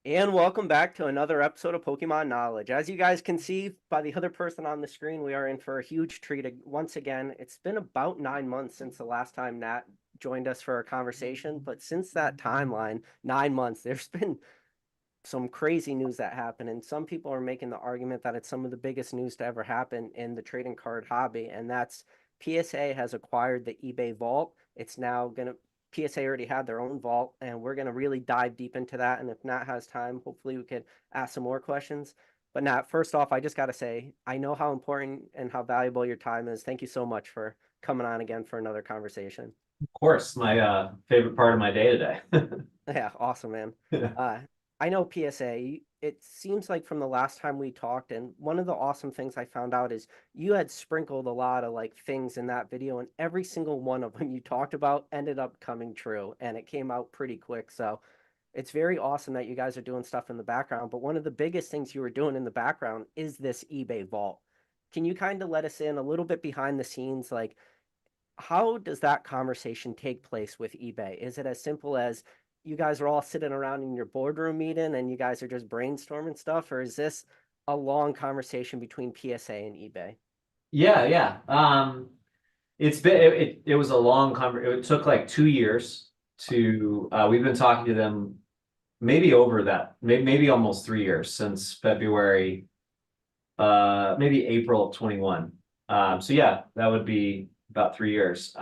And welcome back to another episode of Pokemon Knowledge. As you guys can see by the other person on the screen, we are in for a huge treat once again. It's been about 9 months since the last time Nat joined us for a conversation, but since that timeline, 9 months, there's been some crazy news that happened, and some people are making the argument that it's some of the biggest news to ever happen in the trading card hobby, and that's PSA has acquired the eBay vault. It's now gonna PSA already had their own vault, and we're gonna really dive deep into that. And if Nat has time, hopefully we could ask some more questions. But Nat, first off, I just gotta say, I know how important and how valuable your time is. Thank you so much for coming on again for another conversation. Of course, my favorite part of my day today. Yeah, awesome, man. Uh, I know PSA. It seems like from the last time we talked, and one of the awesome things I found out is you had sprinkled a lot of like things in that video, and every single one of them you talked about ended up coming true, and it came out pretty quick. So it's very awesome that you guys are doing stuff in the background. But one of the biggest things you were doing in the background is this eBay vault. Can you kind of let us in a little bit behind the scenes, like how does that conversation take place with eBay? Is it as simple as you guys are all sitting around in your boardroom meeting and you guys are just brainstorming stuff, or is this a long conversation between PSA and eBay? Yeah, yeah. It was a long conversation. It took like 2 years to we've been talking to them maybe over that, maybe almost 3 years since February, maybe April of 21. So yeah, that would be about 3 years.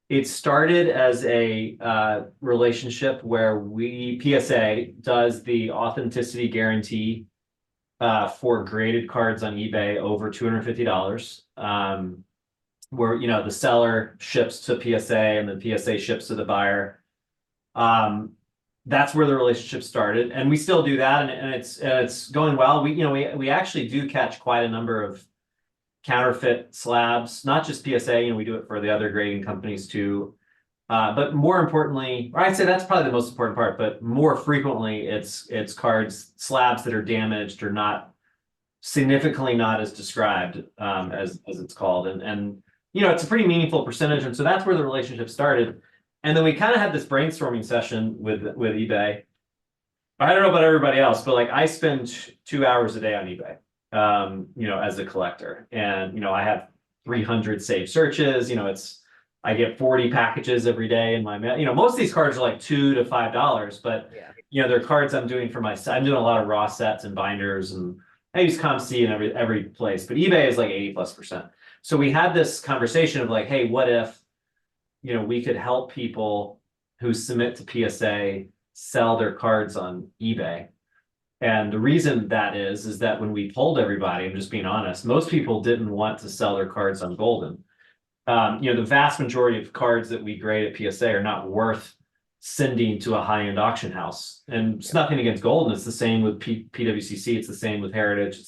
It started as a relationship where PSA does the authenticity guarantee for graded cards on eBay over $250. Where the seller ships to PSA and then PSA ships to the buyer. That's where the relationship started, and we still do that, and it's going well. We actually do catch quite a number of counterfeit slabs, not just PSA. We do it for the other grading companies too. But more importantly, or I'd say that's probably the most important part, but more frequently, it's cards slabs that are damaged or not significantly not as described, as it's called, and it's a pretty meaningful percentage, and so that's where the relationship started. And then we kind of had this brainstorming session with eBay. I don't know about everybody else, but like I spend 2 hours a day on eBay, as a collector, and I have 300 saved searches. I get 40 packages every day in my mail. Most of these cards are like $2 to $5, but Yeah. they're cards I'm doing for I'm doing a lot of raw sets and binders, and I use ComC in every place, but eBay is like 80+%. So we had this conversation of like, hey, what if, we could help people who submit to PSA sell their cards on eBay. And the reason that is that when we polled everybody, I'm just being honest, most people didn't want to sell their cards on Golden. The vast majority of cards that we grade at PSA are not worth sending to a high-end auction house. And it's nothing against Golden. It's the same with PWCC. It's the same with Heritage.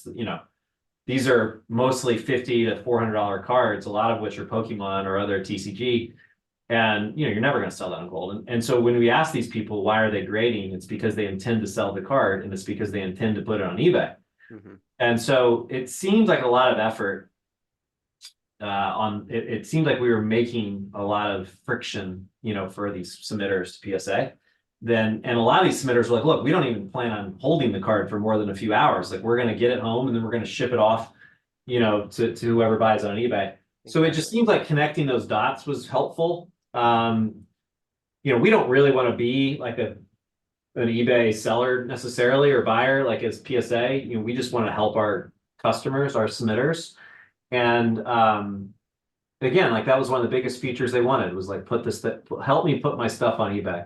These are mostly $50 to $400 cards, a lot of which are Pokemon or other TCG. And you're never going to sell that on Golden. And so when we ask these people why are they grading, it's because they intend to sell the card, and it's because they intend to put it on eBay. Mm-hmm. And so it seemed like a lot of effort it seemed like we were making a lot of friction, for these submitters to PSA. And a lot of these submitters were like, look, we don't even plan on holding the card for more than a few hours. Like we're going to get it home and then we're going to ship it off, to whoever buys on eBay. So it just seems like connecting those dots was helpful. We don't really want to be like an eBay seller necessarily or buyer, like as PSA. We just want to help our customers, our submitters. And again, like that was one of the biggest features they wanted, was like help me put my stuff on eBay.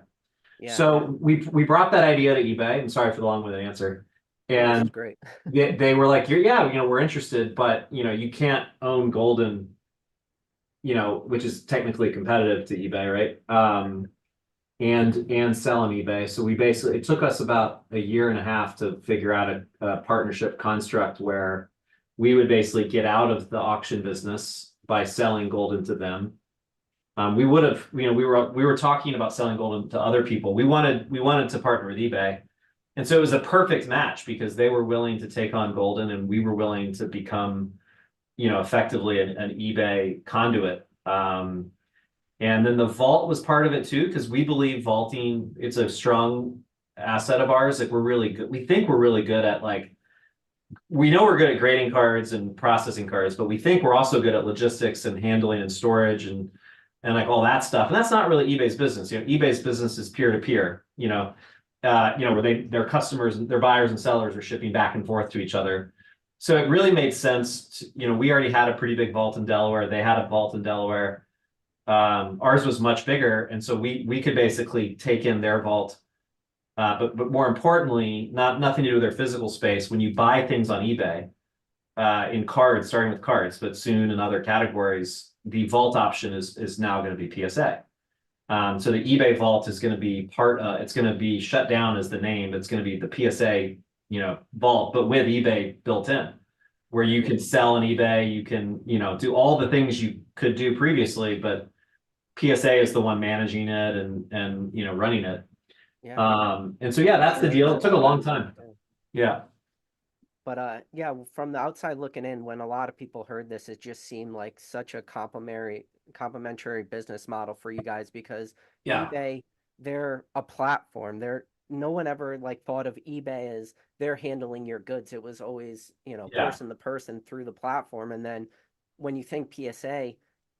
Yeah. So we brought that idea to eBay. I'm sorry for the long-winded answer. And great. they were like, yeah, we're interested, but you can't own Golden, which is technically competitive to eBay, right? And sell on eBay. So it took us about a year and a half to figure out a partnership construct where we would basically get out of the auction business by selling Golden to them. We would have, we were talking about selling Golden to other people. We wanted to partner with eBay. And so it was a perfect match because they were willing to take on Golden and we were willing to become, effectively an eBay conduit. And then the vault was part of it too, because we believe vaulting, it's a strong asset of ours. Like we're really good. We think we're really good at like, we know we're good at grading cards and processing cards, but we think we're also good at logistics and handling and storage and like all that stuff. And that's not really eBay's business. You know, eBay's business is peer to peer, where their customers, their buyers and sellers are shipping back and forth to each other. So it really made sense to, we already had a pretty big vault in Delaware. They had a vault in Delaware. Ours was much bigger. And so we could basically take in their vault. But more importantly, nothing to do with their physical space. When you buy things on eBay, in cards, starting with cards, but soon in other categories, the vault option is now going to be PSA. So the eBay vault is going to be it's going to be shut down as the name. It's going to be the PSA, vault, but with eBay built in, where you can sell on eBay, you can, do all the things you could do previously, but PSA is the one managing it and running it. Yeah. And so, yeah, that's the deal. It took a long time. Yeah. But yeah, from the outside looking in, when a lot of people heard this, it just seemed like such a complementary business model for you guys, because Yeah. eBay, they're a platform. No one ever like thought of eBay as they're handling your goods. It was always, Yeah. person to person through the platform. And then when you think PSA,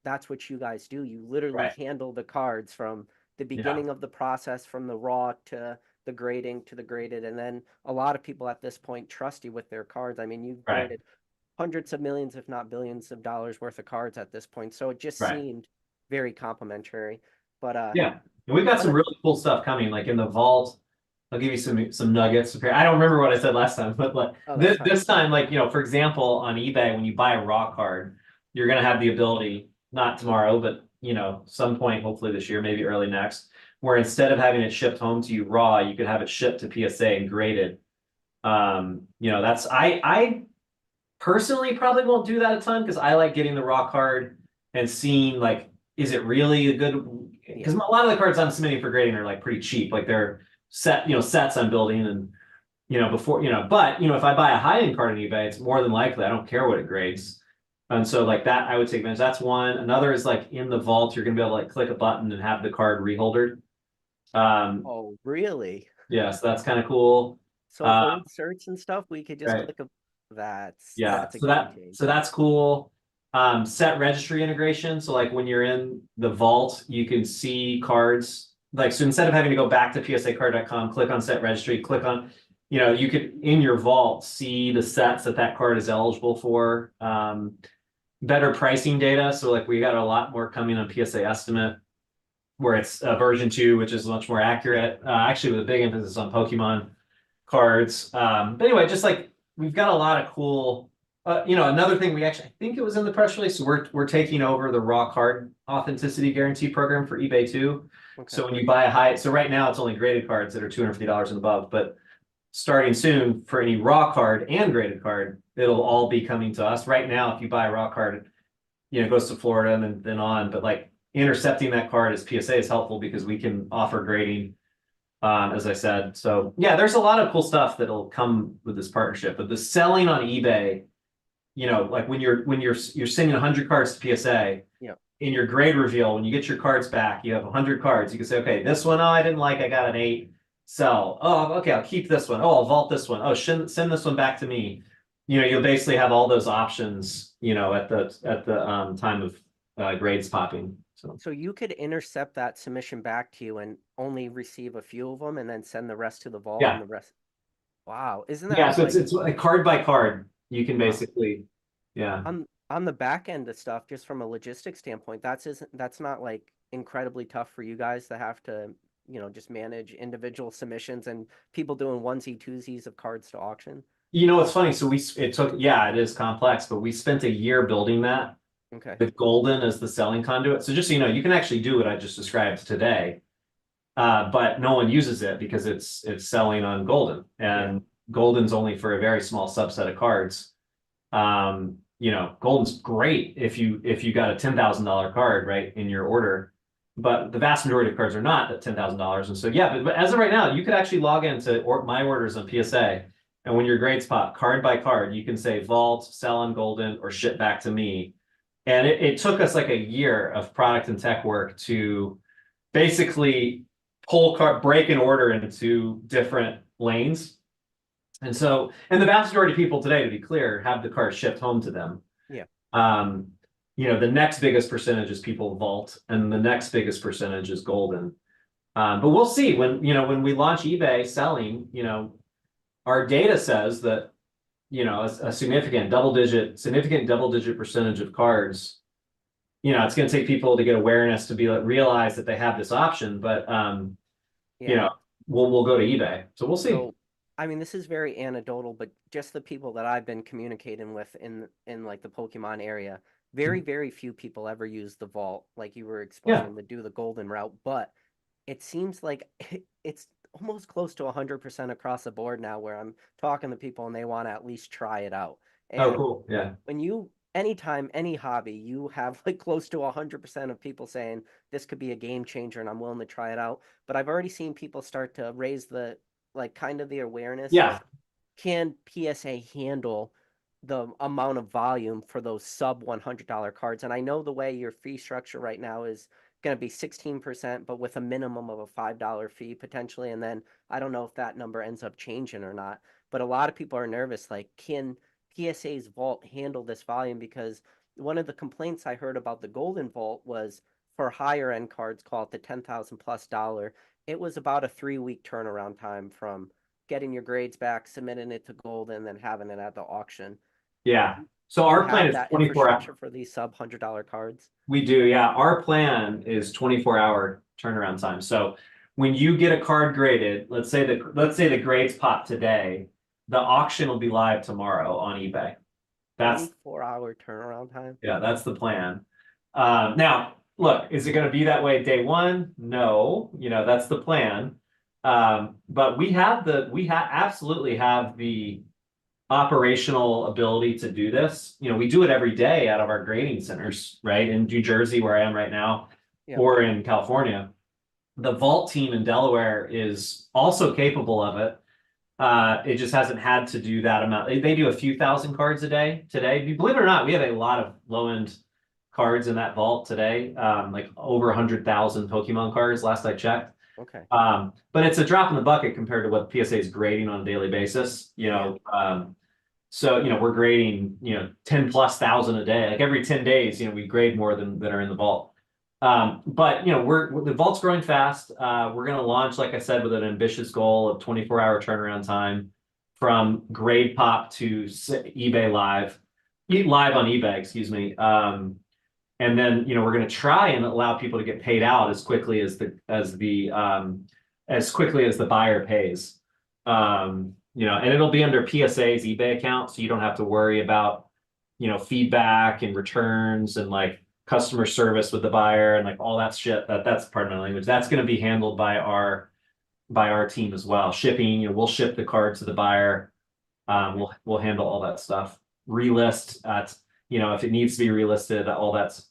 that's what you guys do. You literally Right. handle the cards from the beginning of the process, from the raw to the grading to the graded. And then a lot of people at this point trust you with their cards. I mean, you've Right. graded hundreds of millions, if not billions of dollars worth of cards at this point. So it just Right. seemed very complimentary. But Yeah. And we've got some really cool stuff coming, like in the vault. I'll give you some nuggets. I don't remember what I said last time, but like this time, like, for example, on eBay, when you buy a raw card, you're going to have the ability, not tomorrow, but some point, hopefully this year, maybe early next, where instead of having it shipped home to you raw, you could have it shipped to PSA and graded. That's I personally probably won't do that a ton, because I like getting the raw card and seeing like, is it really a good, because a lot of the cards I'm submitting for grading are like pretty cheap, like they're sets I'm building, and before, but if I buy a high-end card on eBay, it's more than likely I don't care what it grades. And so like that, I would take advantage. That's one. Another is like in the vault, you're gonna be able to like click a button and have the card reholdered. oh, really? Yeah, so that's kind of cool. So old certs and stuff, we could just click a that's a so that's cool. Set registry integration. So like when you're in the vault, you can see cards. Like, so instead of having to go back to psacard.com, click on set registry, click on, you could in your vault see the sets that card is eligible for. Better pricing data. So like we got a lot more coming on PSA Estimate, where it's version 2, which is much more accurate. Actually, with a big emphasis on Pokemon cards. But anyway, just like we've got a lot of cool. Another thing I think it was in the press release. So we're taking over the raw card authenticity guarantee program for eBay too. Okay. So when you buy so right now it's only graded cards that are $250 and above, but starting soon for any raw card and graded card, it'll all be coming to us. Right now, if you buy a raw card, it goes to Florida and then on, but like intercepting that card as PSA is helpful because we can offer grading, as I said. So yeah, there's a lot of cool stuff that'll come with this partnership. But the selling on eBay, like when you're sending 100 cards to PSA, in your grade reveal, when you get your cards back, you have 100 cards. You can say, okay, this one, I didn't like, I got an 8. Sell. Oh, okay, I'll keep this one. Oh, I'll vault this one. Oh, send this one back to me. You'll basically have all those options, at the time of grades popping. So you could intercept that submission back to you and only receive a few of them, and then send the rest to the vault. Yeah. And the rest. Wow, isn't that? Yeah. So it's like card by card. You can basically, yeah. On the back end of stuff, just from a logistics standpoint, that's not like incredibly tough for you guys to have to, just manage individual submissions and people doing onesie twosies of cards to auction. It's funny. So it is complex, but we spent a year building that. Okay. With Golden as the selling conduit. So just so you know, you can actually do what I just described today, but no one uses it because it's selling on Golden, and Golden's only for a very small subset of cards. Golden's great if you got a $10,000 card right in your order, but the vast majority of cards are not at $10,000. And so but as of right now, you could actually log into my orders on PSA, and when your grades pop card by card, you can say vault, sell on Golden, or ship back to me. And it took us like a year of product and tech work to basically break an order into different lanes. And so, and the vast majority of people today, to be clear, have the car shipped home to them. Yeah. Um, the next biggest percentage is people vault, and the next biggest percentage is golden. But we'll see when we launch eBay selling, our data says that, a significant double digit percentage of cards, it's going to take people to get awareness to be like, realize that they have this option, but, Yeah. we'll go to eBay. So we'll see. So, I mean, this is very anecdotal, but just the people that I've been communicating with in like the Pokemon area, very, very few people ever use the vault, like you were explaining, to do the golden route. But it seems like it's almost close to 100% across the board now, where I'm talking to people and they want to at least try it out. Oh, And cool. Yeah. when you anytime any hobby you have like close to 100% of people saying this could be a game changer and I'm willing to try it out, but I've already seen people start to raise the like kind of the awareness Yeah. is, can PSA handle the amount of volume for those sub $100 cards? And I know the way your fee structure right now is going to be 16%, but with a minimum of a $5 fee potentially. And then I don't know if that number ends up changing or not, but a lot of people are nervous. Like, can PSA's vault handle this volume? Because one of the complaints I heard about the Golden Vault was for higher end cards, call it the 10,000 plus dollar, it was about a 3 week turnaround time from getting your grades back, submitting it to Gold, and then having it at the auction. Yeah. So Do you our plan have is that 24 hours. infrastructure for these sub $100 cards? We do, yeah. Our plan is 24-hour turnaround time. So when you get a card graded, let's say the grades pop today, the auction will be live tomorrow on eBay. That's 24-hour turnaround time. Yeah, that's the plan. Now, look, is it going to be that way day one? No, that's the plan. But we absolutely have the operational ability to do this. We do it every day out of our grading centers, right? In New Jersey, where I am right now, Yeah. or in California. The vault team in Delaware is also capable of it. It just hasn't had to do that amount. They do a few thousand cards a day today. Believe it or not, we have a lot of low-end cards in that vault today. Like over 100,000 Pokemon cards last I checked. Okay. But it's a drop in the bucket compared to what PSA is grading on a daily basis. So we're grading 10 plus thousand a day. Like every 10 days, we grade more than that are in the vault. But the vault's growing fast. We're going to launch, like I said, with an ambitious goal of 24-hour turnaround time from grade pop to eBay live on eBay, excuse me. And then we're going to try and allow people to get paid out as quickly as the buyer pays. And it'll be under PSA's eBay account, so you don't have to worry about feedback and returns and like customer service with the buyer and like all that shit. That's part of my language. That's going to be handled by our team as well. Shipping, we'll ship the card to the buyer. We'll handle all that stuff. Relist at, if it needs to be relisted, all that's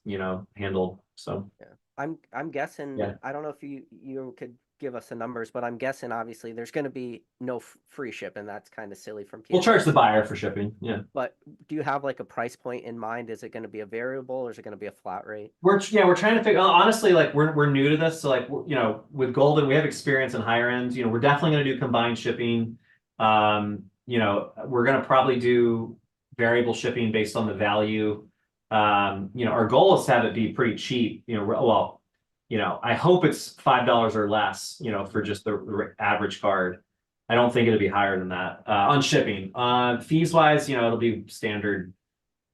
handled. So yeah, I'm guessing. Yeah. I don't know if you could give us the numbers, but I'm guessing obviously there's going to be no free ship, and that's kind of silly from PSA. We'll charge the buyer for shipping. Yeah. But do you have like a price point in mind? Is it going to be a variable or is it going to be a flat rate? We're trying to figure. Honestly, like we're new to this, so like with Golden, we have experience in higher end. We're definitely going to do combined shipping. We're going to probably do variable shipping based on the value. Our goal is to have it be pretty cheap. I hope it's $5 or less. For just the average card. I don't think it'll be higher than that on shipping. Fees wise, it'll be standard.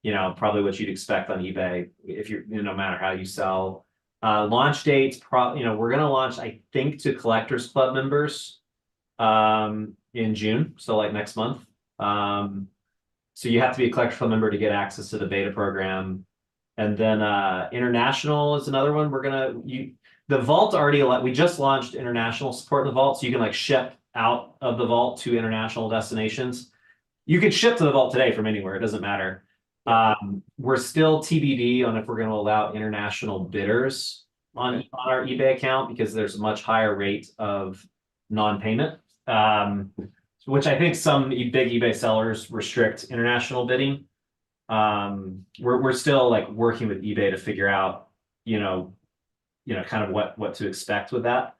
Probably what you'd expect on eBay if no matter how you sell. Launch dates, we're gonna launch, I think, to Collectors Club members in June, so like next month. So you have to be a Collectors Club member to get access to the beta program. And then international is another one. The vault already, we just launched international support in the vault, so you can like ship out of the vault to international destinations. You can ship to the vault today from anywhere, it doesn't matter. We're still TBD on if we're going to allow international bidders on our eBay account, because there's a much higher rate of non-payment, which I think some big eBay sellers restrict international bidding. We're still like working with eBay to figure out, kind of what to expect with that.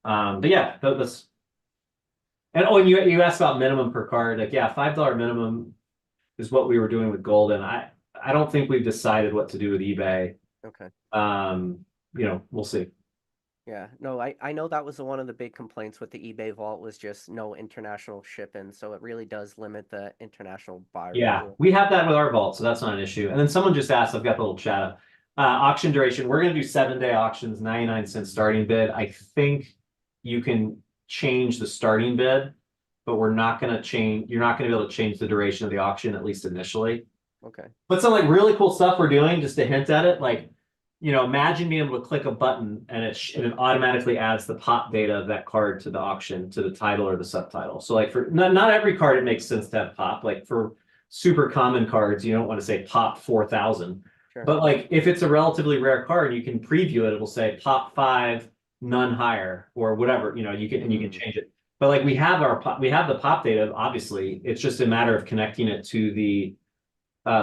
But yeah, that's and oh, and you asked about minimum per card. Like, yeah, $5 minimum is what we were doing with Golden. I don't think we've decided what to do with eBay. Okay. Um, we'll see. Yeah, no, I know that was one of the big complaints with the eBay vault was just no international shipping, so it really does limit the international buyer Yeah, pool. we have that with our vault, so that's not an issue. And then someone just asked, I've got the little chat up. Auction duration, we're gonna do 7-day auctions, 99 cent starting bid. I think you can change the starting bid, but we're not gonna change, you're not gonna be able to change the duration of the auction, at least initially. Okay. But some like really cool stuff we're doing, just to hint at it, like, imagine being able to click a button and it automatically adds the pop data of that card to the auction, to the title or the subtitle. So like for not every card, it makes sense to have pop. Like for super common cards, you don't want to say pop 4,000. Sure. But like if it's a relatively rare card, you can preview it. It'll say pop 5, none higher, or whatever. You can change it. But like we have the pop data. Obviously, it's just a matter of connecting it to the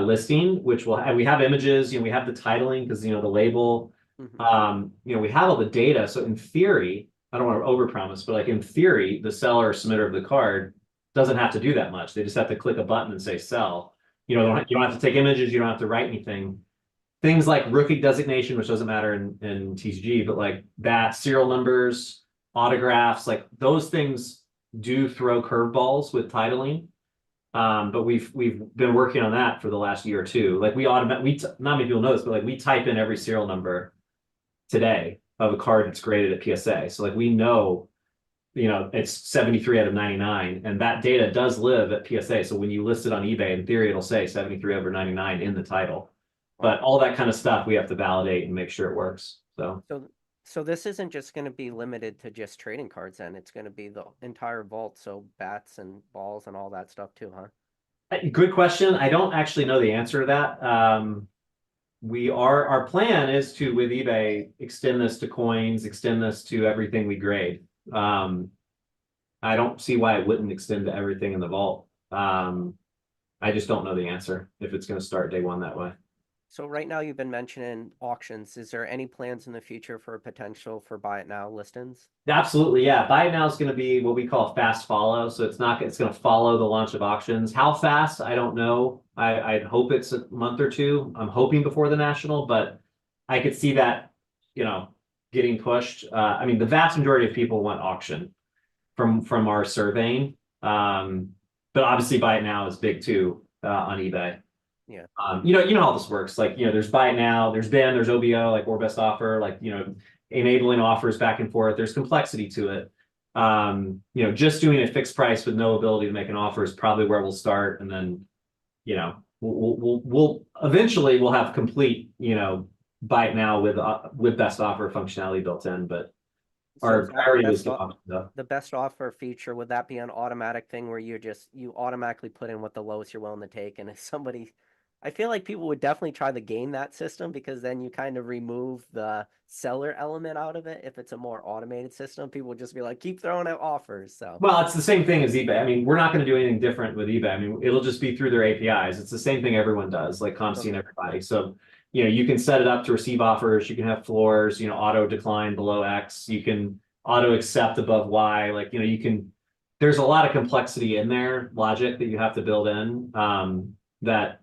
listing, which will have, we have images, we have the titling because, the label, we have all the data. So in theory, I don't want to overpromise, but like in theory, the seller or submitter of the card doesn't have to do that much. They just have to click a button and say sell. You don't have to take images. You don't have to write anything. Things like rookie designation, which doesn't matter in TCG, but like that, serial numbers, autographs, like those things do throw curveballs with titling. But we've been working on that for the last year or two. Like not many people know this, but like we type in every serial number today of a card that's graded at PSA. So like we know, it's 73 out of 99, and that data does live at PSA. So when you list it on eBay, in theory, it'll say 73 over 99 in the title. But all that kind of stuff we have to validate and make sure it works. So this isn't just going to be limited to just trading cards then. It's going to be the entire vault, so bats and balls and all that stuff too, huh? Good question. I don't actually know the answer to that. Our plan is to, with eBay, extend this to coins, extend this to everything we grade. I don't see why it wouldn't extend to everything in the vault. I just don't know the answer if it's going to start day one that way. So right now you've been mentioning auctions. Is there any plans in the future for potential for buy it now listings? Absolutely, yeah. Buy it now is going to be what we call fast follow. So it's going to follow the launch of auctions. How fast? I don't know. I'd hope it's a month or two. I'm hoping before the national, but I could see that, getting pushed. I mean, the vast majority of people want auction from our surveying. But obviously buy it now is big too, on eBay. Yeah. You know how this works. Like, there's buy it now, there's BIN, there's OBO, like or best offer, like, enabling offers back and forth. There's complexity to it. Just doing a fixed price with no ability to make an offer is probably where we'll start. And then, we'll eventually we'll have complete, buy it now with best offer functionality built in. But our priority is the best offer feature. Would that be an automatic thing where you automatically put in what the lowest you're willing to take? And if somebody, I feel like people would definitely try to game that system because then you kind of remove the seller element out of it. If it's a more automated system, people would just be like, keep throwing out offers. So, well, it's the same thing as eBay. I mean, we're not going to do anything different with eBay. I mean, it'll just be through their APIs. It's the same thing everyone does, like ComC and everybody. So, you can set it up to receive offers. You can have floors, auto decline below X. You can auto accept above Y. Like, there's a lot of complexity in there, logic that you have to build in, that,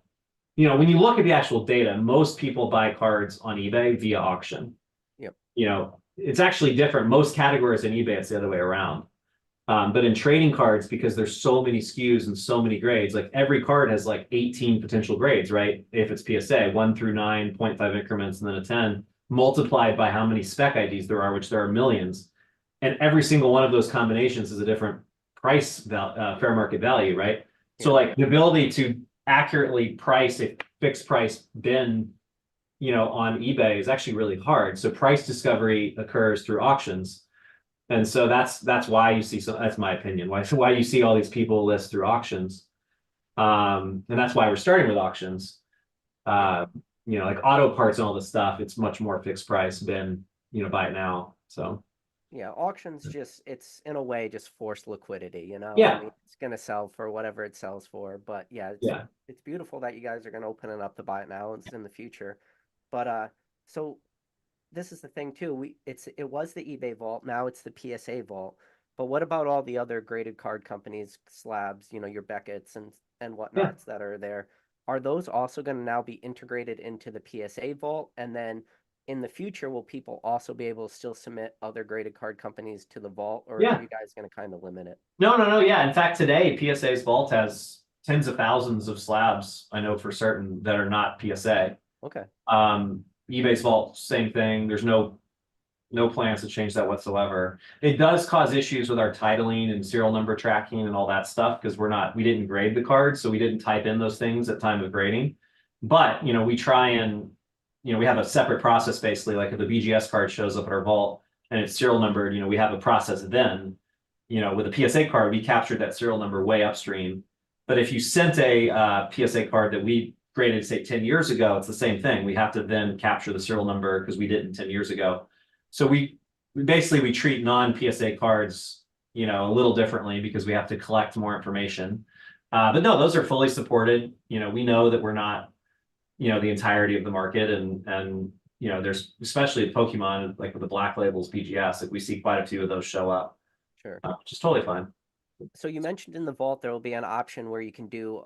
when you look at the actual data, most people buy cards on eBay via auction. yep. It's actually different. Most categories in eBay, it's the other way around. But in trading cards, because there's so many SKUs and so many grades, like every card has like 18 potential grades, right? If it's PSA, 1 through 9, 0.5 increments, and then a 10, multiplied by how many spec IDs there are, which there are millions. And every single one of those combinations is a different price, fair market value, right? Yeah. So like the ability to accurately price a fixed price bin, on eBay is actually really hard. So price discovery occurs through auctions. And so that's why you see, so that's my opinion, why you see all these people list through auctions. And that's why we're starting with auctions. Like auto parts and all this stuff, it's much more fixed price bin, buy it now. So yeah, auctions it's in a way just forced liquidity, Yeah. I mean, it's gonna sell for whatever it sells for, but yeah, it's beautiful that you guys are gonna open it up to buy it now. It's in the future. But so this is the thing too. It was the eBay vault, now it's the PSA vault. But what about all the other graded card companies, slabs, your Beckett's and Yeah. whatnots that are there? Are those also going to now be integrated into the PSA vault? And then in the future, will people also be able to still submit other graded card companies to the vault, or are Yeah. you guys going to kind of limit it? No, no, no. Yeah. In fact, today PSA's vault has tens of thousands of slabs. I know for certain that are not PSA. Okay. eBay's vault, same thing. There's no plans to change that whatsoever. It does cause issues with our titling and serial number tracking and all that stuff because we didn't grade the cards, so we didn't type in those things at time of grading. But we try and we have a separate process basically. Like if the BGS card shows up at our vault and it's serial numbered, we have a process then. With a PSA card, we captured that serial number way upstream. But if you sent a PSA card that we graded, say 10 years ago, it's the same thing. We have to then capture the serial number because we didn't 10 years ago. So we basically we treat non-PSA cards, a little differently because we have to collect more information. But no, those are fully supported. We know that we're not, the entirety of the market, and there's especially at Pokemon, like with the black labels, BGS, like we see quite a few of those show up, Sure. which is totally fine. So you mentioned in the vault there will be an option where you can do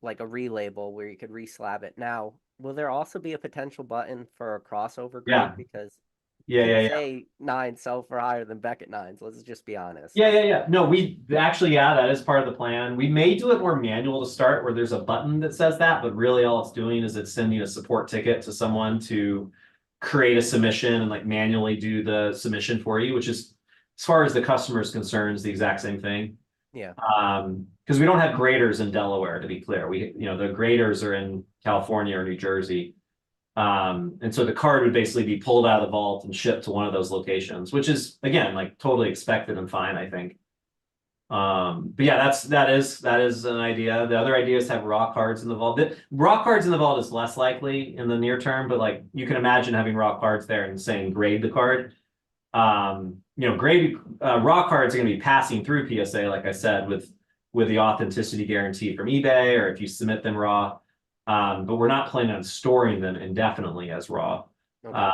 like a relabel where you could reslab it. Now, will there also be a potential button for a crossover Yeah, grade? Because yeah, yeah, yeah. PSA nines sell for higher than Beckett nines. Let's just be honest. Yeah, yeah, yeah. No, we actually, yeah, that is part of the plan. We may do it more manual to start where there's a button that says that, but really all it's doing is it's sending a support ticket to someone to create a submission and like manually do the submission for you, which is, as far as the customer is concerned, is the exact same thing. Yeah. Because we don't have graders in Delaware, to be clear. The graders are in California or New Jersey. And so the card would basically be pulled out of the vault and shipped to one of those locations, which is again like totally expected and fine, I think. But yeah, that is an idea. The other idea is to have raw cards in the vault. Raw cards in the vault is less likely in the near term, but like you can imagine having raw cards there and saying grade the card. Raw cards are going to be passing through PSA, like I said, with the authenticity guarantee from eBay, or if you submit them raw. But we're not planning on storing them indefinitely as raw. Okay.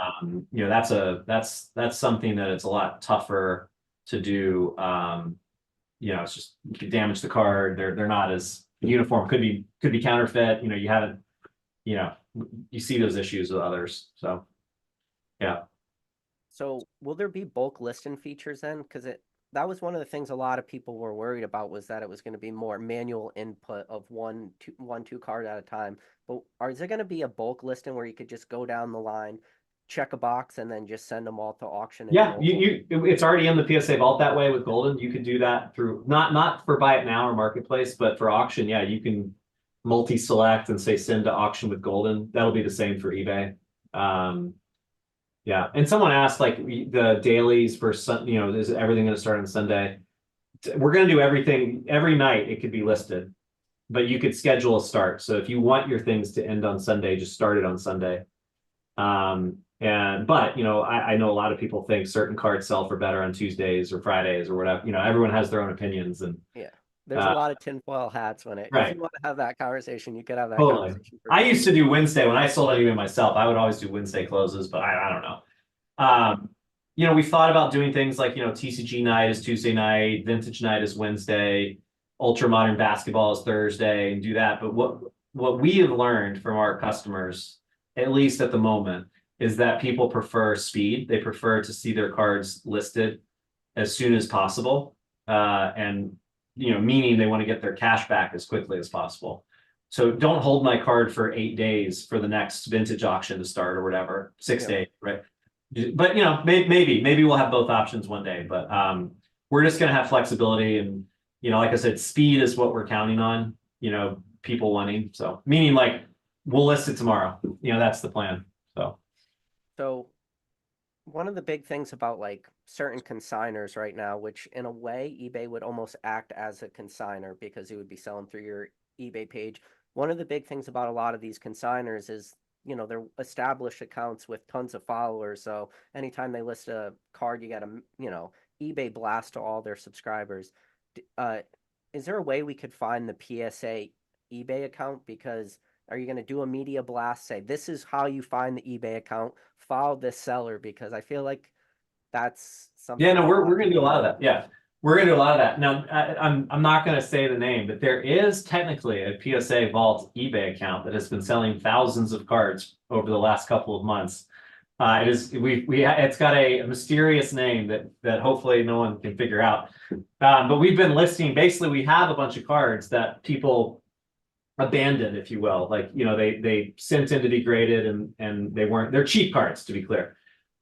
That's something that it's a lot tougher to do. It's just you could damage the card. They're not as uniform. Could be counterfeit. You haven't. You see those issues with others. So yeah. So will there be bulk listing features then? Because that was one of the things a lot of people were worried about, was that it was going to be more manual input of two card at a time. But is there going to be a bulk listing where you could just go down the line, check a box, and then just send them all to auction in Yeah, bulk? it's already in the PSA vault that way with Golden. You could do that through not for buy it now or marketplace, but for auction. Yeah, you can multi-select and say send to auction with Golden. That'll be the same for eBay. Yeah, and someone asked like the dailies for is everything going to start on Sunday? We're going to do everything every night. It could be listed, but you could schedule a start. So if you want your things to end on Sunday, just start it on Sunday. But I know a lot of people think certain cards sell for better on Tuesdays or Fridays or whatever. Everyone has their own opinions, and Yeah. There's a lot of tinfoil hats if right, you want to have that conversation, you could have that totally. conversation for I sure. used to do Wednesday when I sold anyway myself. I would always do Wednesday closes, but I don't know. We've thought about doing things like TCG night is Tuesday night, vintage night is Wednesday, ultra modern basketball is Thursday, and do that. But what we have learned from our customers, at least at the moment, is that people prefer speed. They prefer to see their cards listed as soon as possible. And meaning they want to get their cash back as quickly as possible. So don't hold my card for 8 days for the next vintage auction to start or whatever, 6 days, right? But maybe we'll have both options one day. But we're just gonna have flexibility, and like I said, speed is what we're counting on. People wanting, so meaning like we'll list it tomorrow. That's the plan. So one of the big things about like certain consigners right now, which in a way eBay would almost act as a consigner because it would be selling through your eBay page. One of the big things about a lot of these consigners is, they're established accounts with tons of followers. So anytime they list a card, you got a, eBay blast to all their subscribers. Uh, is there a way we could find the PSA eBay account? Because Are you going to do a media blast? Say, this is how you find the eBay account, follow this seller, because I feel like that's Yeah, something no, that a lot we're of gonna do a people lot of need. that. Yeah, we're gonna do a lot of that. Now, I'm not gonna say the name, but there is technically a PSA Vault eBay account that has been selling thousands of cards over the last couple of months. It is it's got a mysterious name that hopefully no one can figure out. But we've been listing. Basically, we have a bunch of cards that people abandoned, if you will. Like, they sent in to be graded and they're cheap cards, to be clear.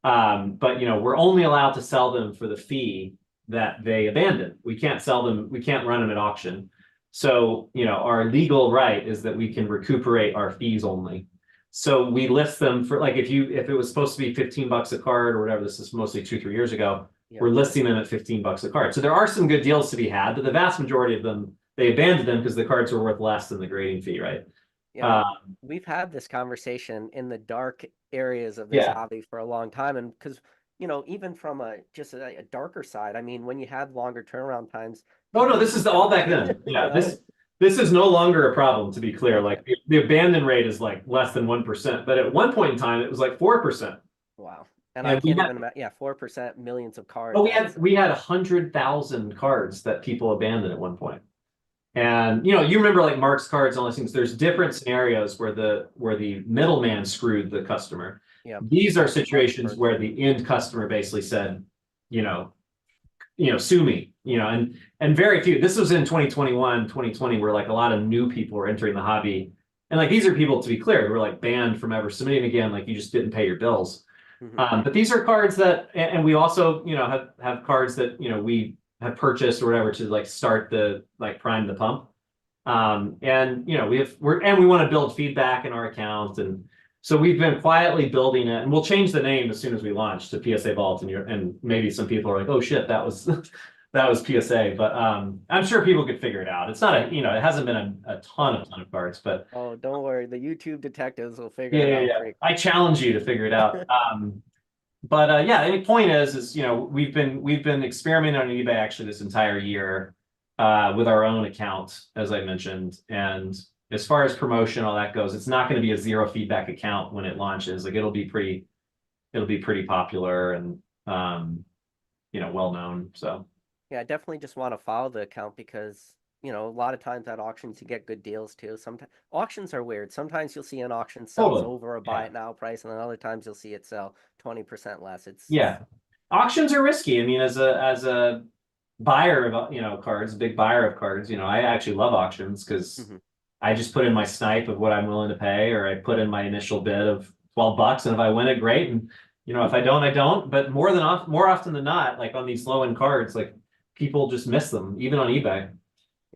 But we're only allowed to sell them for the fee that they abandoned. We can't sell them, we can't run them at auction. So, our legal right is that we can recuperate our fees only. So we list them for, like, if it was supposed to be 15 bucks a card or whatever, this is mostly 2-3 years ago, Yep. we're listing them at 15 bucks a card. So there are some good deals to be had, but the vast majority of them, they abandoned them because the cards were worth less than the grading fee, right? Yeah, we've had this conversation in the dark areas of this Yeah. hobby for a long time, and because even from a darker side, I mean, when you had longer turnaround times, Oh no, people this just is all dumped back it. then. You Yeah, know? this is no longer a problem, to be clear. Okay. Like the abandon rate is like less than 1%, but at one point in time it was like 4%. Wow. And I And can't even imagine. Yeah, 4%, millions of oh, cards. we had 100,000 cards that people abandoned at one point. And you remember like Mark's cards and all these things. There's different scenarios where the middleman screwed the customer. Yeah, These are like the March situations cards. where the end customer basically said, you know, sue me, and very few. This was in 2021, 2020, where like a lot of new people were entering the hobby. And like these are people, to be clear, who were like banned from ever submitting again, like you just didn't pay your bills. Mhm. But these are cards that, and we also, have cards that, we have purchased or whatever to like start the, like prime the pump. And we want to build feedback in our account. And so we've been quietly building it, and we'll change the name as soon as we launch to PSA Vault. And maybe some people are like, oh shit, that was that was PSA. But I'm sure people could figure it out. It's not it hasn't been a ton of cards, but Oh, don't worry. The YouTube detectives will figure yeah, it yeah, out yeah. pretty I challenge you to figure it out. But yeah, the point is we've been experimenting on eBay actually this entire year with our own account, as I mentioned. And as far as promotion, all that goes, it's not going to be a zero feedback account when it launches. Like it'll be pretty popular and well known. So Yeah, I definitely just want to follow the account because, a lot of times at auctions you get good deals too. Sometimes auctions are weird. Sometimes you'll see an auction sells totally. over a buy Yeah. it now price, and then other times you'll see it sell 20% less. Yeah. Auctions are risky. I mean, as a buyer of cards, big buyer of cards, I actually love auctions because Mhm. I just put in my snipe of what I'm willing to pay, or I put in my initial bid of 12 bucks, and if I win it, great. And if I don't, I don't. But more often than not, like on these low end cards, like people just miss them, even on eBay.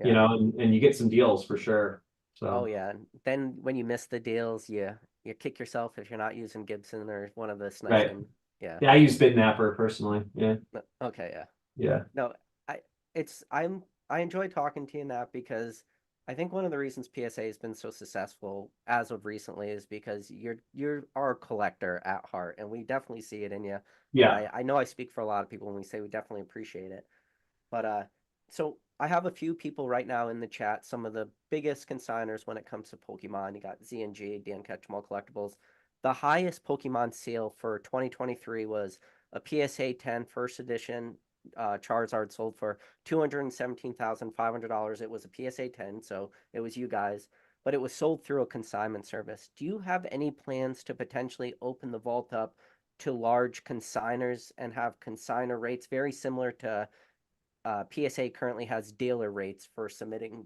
Yeah. And you get some deals for sure. Oh So yeah. And then when you miss the deals, you kick yourself if you're not using Gibson or one of the right. sniping. Yeah. Yeah, I use Bidnapper personally. Yeah. Okay, yeah. Yeah. No, I I enjoy talking to you, Nat, because I think one of the reasons PSA has been so successful as of recently is because you're our collector at heart, and we definitely see it in you. And Yeah. I know I speak for a lot of people when we say we definitely appreciate it. But so I have a few people right now in the chat, some of the biggest consigners when it comes to Pokemon. You got Z&G, Dan Ketchum Collectibles. The highest Pokemon sale for 2023 was a PSA 10 first edition Charizard sold for $217,500. It was a PSA 10, so it was you guys, but it was sold through a consignment service. Do you have any plans to potentially open the vault up to large consigners and have consigner rates very similar to PSA currently has dealer rates for submitting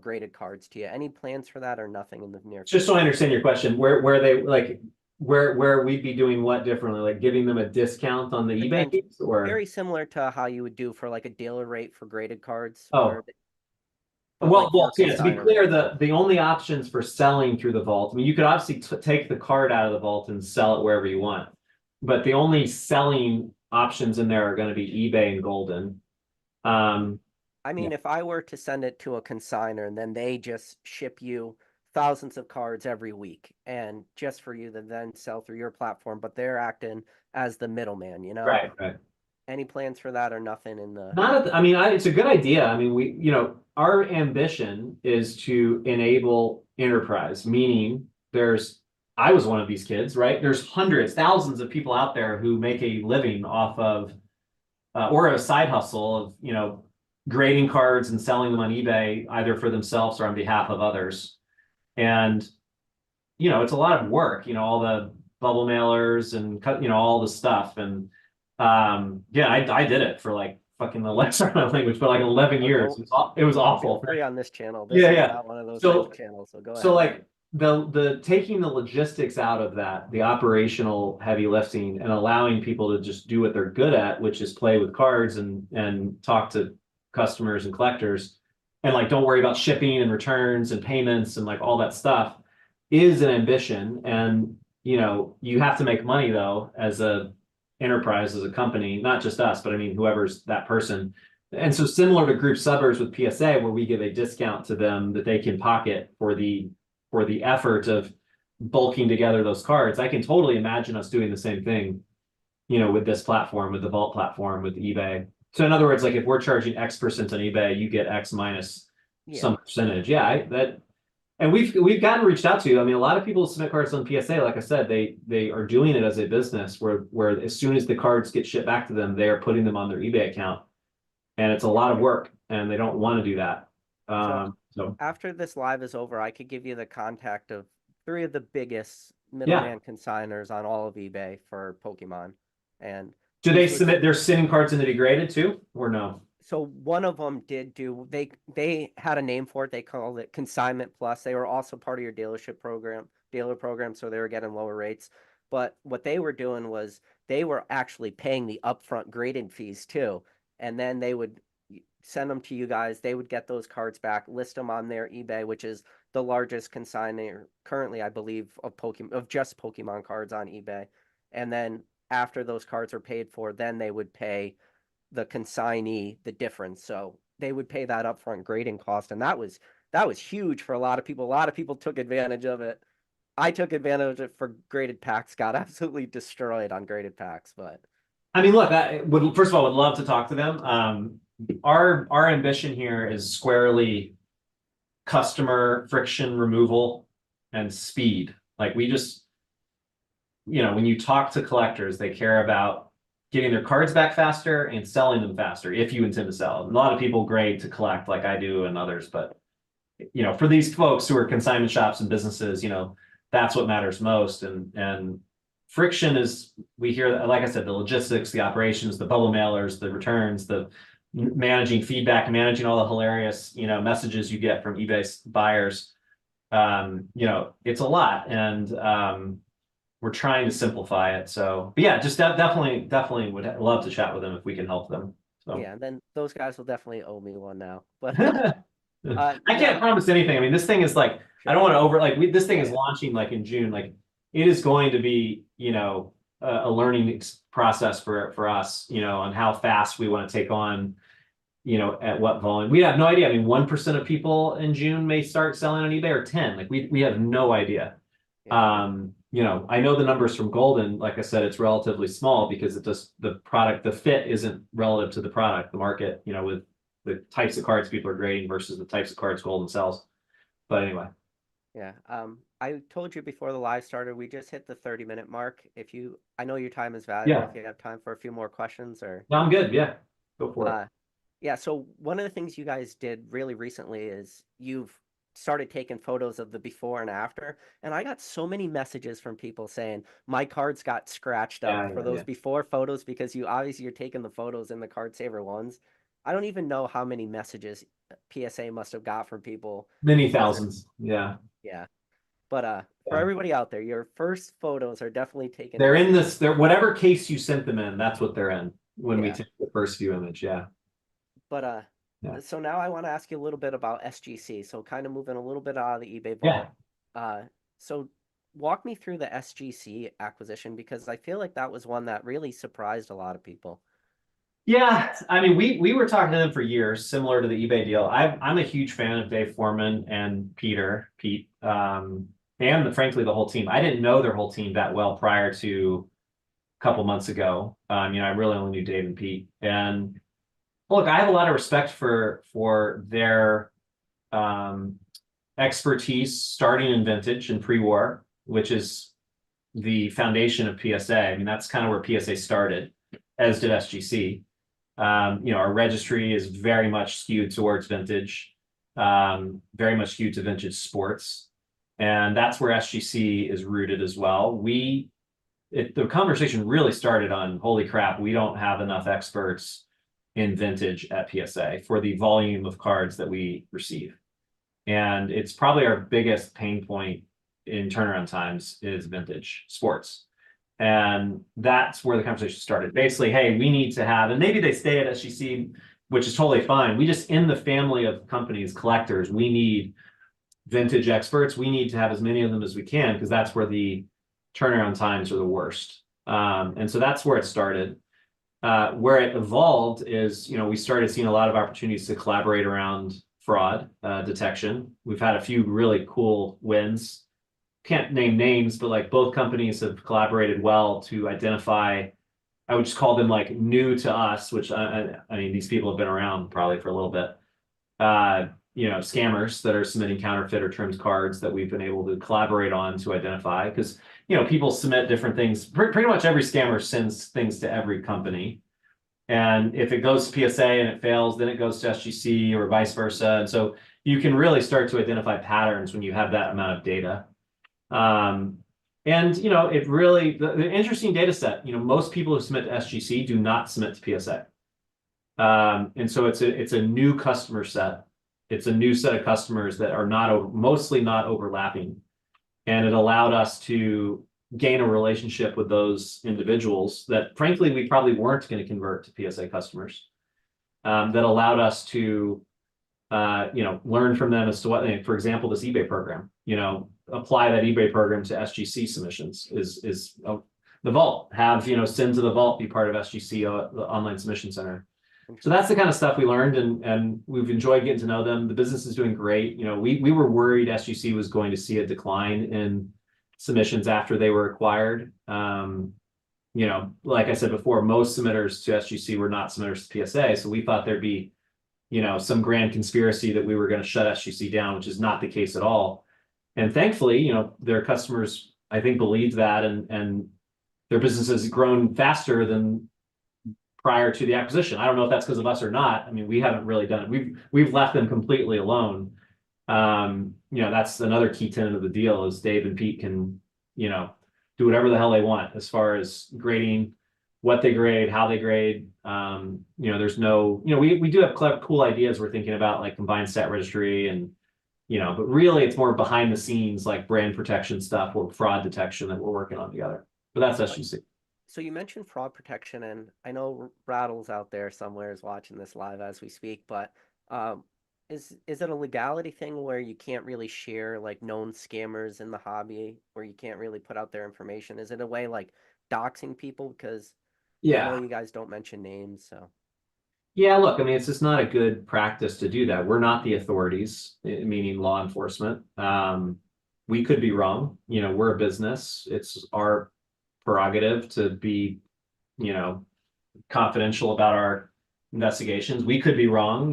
graded cards to you? Any plans for that or nothing in the near Just so I future? understand your question, where they like where we'd be doing what differently, like giving them a discount on the eBay Potential fees, or very similar to how you would do for like a dealer rate for graded cards, oh. but like for Yeah, to be consigner clear, rates. the only options for selling through the vault, I mean, you could obviously take the card out of the vault and sell it wherever you want, but the only selling options in there are going to be eBay and Golden. I Yeah, mean, if I were to send it to a consigner and then they just ship you thousands of cards every week and just for you to then sell through your platform, but they're acting as the middleman, right, right. Any plans for that or nothing in the Not at I mean, it's a good idea. I mean, our ambition is to enable enterprise, meaning I was one of these kids, right? There's hundreds, thousands of people out there who make a living off of, or a side hustle of, grading cards and selling them on eBay, either for themselves or on behalf of others. And, it's a lot of work, all the bubble mailers and all the stuff. And, yeah, I did it for like fucking the sorry my language, but like 11 years. It was awful. Feel free on this channel. This Yeah, is yeah. not one of those type of channels, so go ahead. So like the taking the logistics out of that, the operational heavy lifting, and allowing people to just do what they're good at, which is play with cards and talk to customers and collectors, and like don't worry about shipping and returns and payments and like all that stuff, is an ambition. And you have to make money though as a enterprise, as a company, not just us, but I mean whoever's that person. And so similar to group subbers with PSA, where we give a discount to them that they can pocket for the effort of bulking together those cards, I can totally imagine us doing the same thing, with this platform, with the Vault platform, with eBay. So in other words, like if we're charging X% on eBay, you get X minus some percentage. Yeah, and we've gotten reached out to. I mean, a lot of people submit cards on PSA. Like I said, they are doing it as a business where as soon as the cards get shipped back to them, they are putting them on their eBay account. And it's a lot of work, and they don't want to do that. So after this live is over, I could give you the contact of 3 of the biggest middleman consigners on all of eBay for Pokemon. And do they submit their sending cards in to be graded too, or no? So one of them did do, they had a name for it. They called it Consignment Plus. They were also part of your dealer program, so they were getting lower rates. But what they were doing was they were actually paying the upfront grading fees too. And then they would send them to you guys. They would get those cards back, list them on their eBay, which is the largest consignor currently, I believe, of just Pokemon cards on eBay. And then after those cards are paid for, then they would pay the consignee the difference. So they would pay that upfront grading cost, and that was huge for a lot of people. A lot of people took advantage of it. I took advantage of it for graded packs. Got absolutely destroyed on graded packs, but. I mean, look, I would first of all would love to talk to them. Our ambition here is squarely customer friction removal and speed. Like we just, when you talk to collectors, they care about getting their cards back faster and selling them faster if you intend to sell. A lot of people grade to collect like I do and others, but for these folks who are consignment shops and businesses, that's what matters most. And friction is, we hear, like I said, the logistics, the operations, the bubble mailers, the returns, the managing feedback, managing all the hilarious, messages you get from eBay buyers. It's a lot, and we're trying to simplify it. So, but yeah, just definitely would love to chat with them if we can help them. So. Yeah, and then those guys will definitely owe me one now. But I can't promise anything. I mean, this thing is like, I don't want to this thing is launching like in June. Like it is going to be, a learning process for us, on how fast we want to take on, at what volume. We have no idea. I mean, 1% of people in June may start selling on eBay, or 10. Like we have no idea. Yeah. I know the numbers from Golden. Like I said, it's relatively small because the fit isn't relative to the product, the market, with the types of cards people are grading versus the types of cards Golden sells. But anyway. Yeah. I told you before the live started, we just hit the 30-minute mark. I know your time is valuable. If you have time for a few more questions or. No, I'm good. Yeah. Go for it. Yeah. So one of the things you guys did really recently is you've started taking photos of the before and after. And I got so many messages from people saying my cards got scratched up for those before photos because you're taking the photos in the card saver ones. I don't even know how many messages PSA must have got from people. Many thousands. Yeah. Yeah. But for everybody out there, your first photos are definitely taken. They're in whatever case you sent them in, that's what they're in when we take the first view image. Yeah. But so now I want to ask you a little bit about SGC. So kind of moving a little bit out of the eBay vault. Yeah. So walk me through the SGC acquisition, because I feel like that was one that really surprised a lot of people. Yeah, I mean, we were talking to them for years, similar to the eBay deal. I'm a huge fan of Dave Foreman and Pete, and frankly the whole team. I didn't know their whole team that well prior to a couple months ago. I really only knew Dave and Pete. And look, I have a lot of respect for their expertise starting in vintage and pre-war, which is the foundation of PSA. I mean, that's kind of where PSA started, as did SGC. Our registry is very much skewed towards vintage, very much skewed to vintage sports. And that's where SGC is rooted as well. The conversation really started on, holy crap, we don't have enough experts in vintage at PSA for the volume of cards that we receive. And it's probably our biggest pain point in turnaround times is vintage sports. And that's where the conversation started. Basically, hey, we need to have, and maybe they stay at SGC, which is totally fine. We just, in the family of companies, collectors, we need vintage experts. We need to have as many of them as we can, because that's where the turnaround times are the worst. And so that's where it started. Where it evolved is, we started seeing a lot of opportunities to collaborate around fraud detection. We've had a few really cool wins. Can't name names, but like both companies have collaborated well to identify, I would just call them like new to us, which I mean, these people have been around probably for a little bit. Scammers that are submitting counterfeit or trimmed cards that we've been able to collaborate on to identify, because people submit different things. Pretty much every scammer sends things to every company. And if it goes to PSA and it fails, then it goes to SGC or vice versa. And so you can really start to identify patterns when you have that amount of data. It really, the interesting data set, most people who submit to SGC do not submit to PSA. And so it's a new customer set. It's a new set of customers that are mostly not overlapping. And it allowed us to gain a relationship with those individuals that frankly, we probably weren't going to convert to PSA customers. That allowed us to, learn from them as to what, for example, this eBay program, apply that eBay program to SGC submissions is the vault, have, send to the vault be part of SGC, the online submission center. So that's the kind of stuff we learned, and we've enjoyed getting to know them. The business is doing great. We were worried SGC was going to see a decline in submissions after they were acquired. Like I said before, most submitters to SGC were not submitters to PSA. So we thought there'd be, some grand conspiracy that we were going to shut SGC down, which is not the case at all. And thankfully, their customers, I think, believed that, and their business has grown faster than prior to the acquisition. I don't know if that's because of us or not. I mean, we haven't really done it. We've left them completely alone. That's another key tenet of the deal is Dave and Pete can, do whatever the hell they want as far as grading, what they grade, how they grade. There's no, we do have cool ideas we're thinking about, like combined stat registry and, but really it's more behind the scenes, like brand protection stuff or fraud detection that we're working on together. But that's SGC. So you mentioned fraud protection, and I know Rattle's out there somewhere is watching this live as we speak, but is it a legality thing where you can't really share like known scammers in the hobby, where you can't really put out their information? Is it a way like doxing people? Because I know you guys don't mention names, so. Yeah, look, I mean, it's just not a good practice to do that. We're not the authorities, meaning law enforcement. We could be wrong. We're a business. It's our prerogative to be, confidential about our investigations. We could be wrong,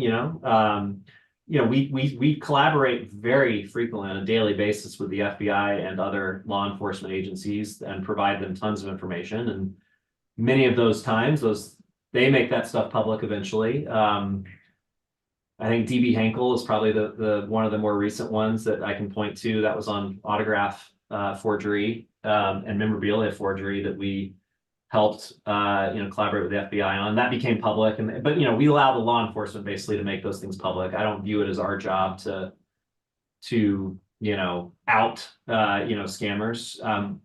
we collaborate very frequently on a daily basis with the FBI and other law enforcement agencies and provide them tons of information. And many of those times, they make that stuff public eventually. I think DB Henkel is probably the one of the more recent ones that I can point to that was on autograph forgery and memorabilia forgery that we helped collaborate with the FBI on. That became public, but we allow the law enforcement basically to make those things public. I don't view it as our job to out scammers.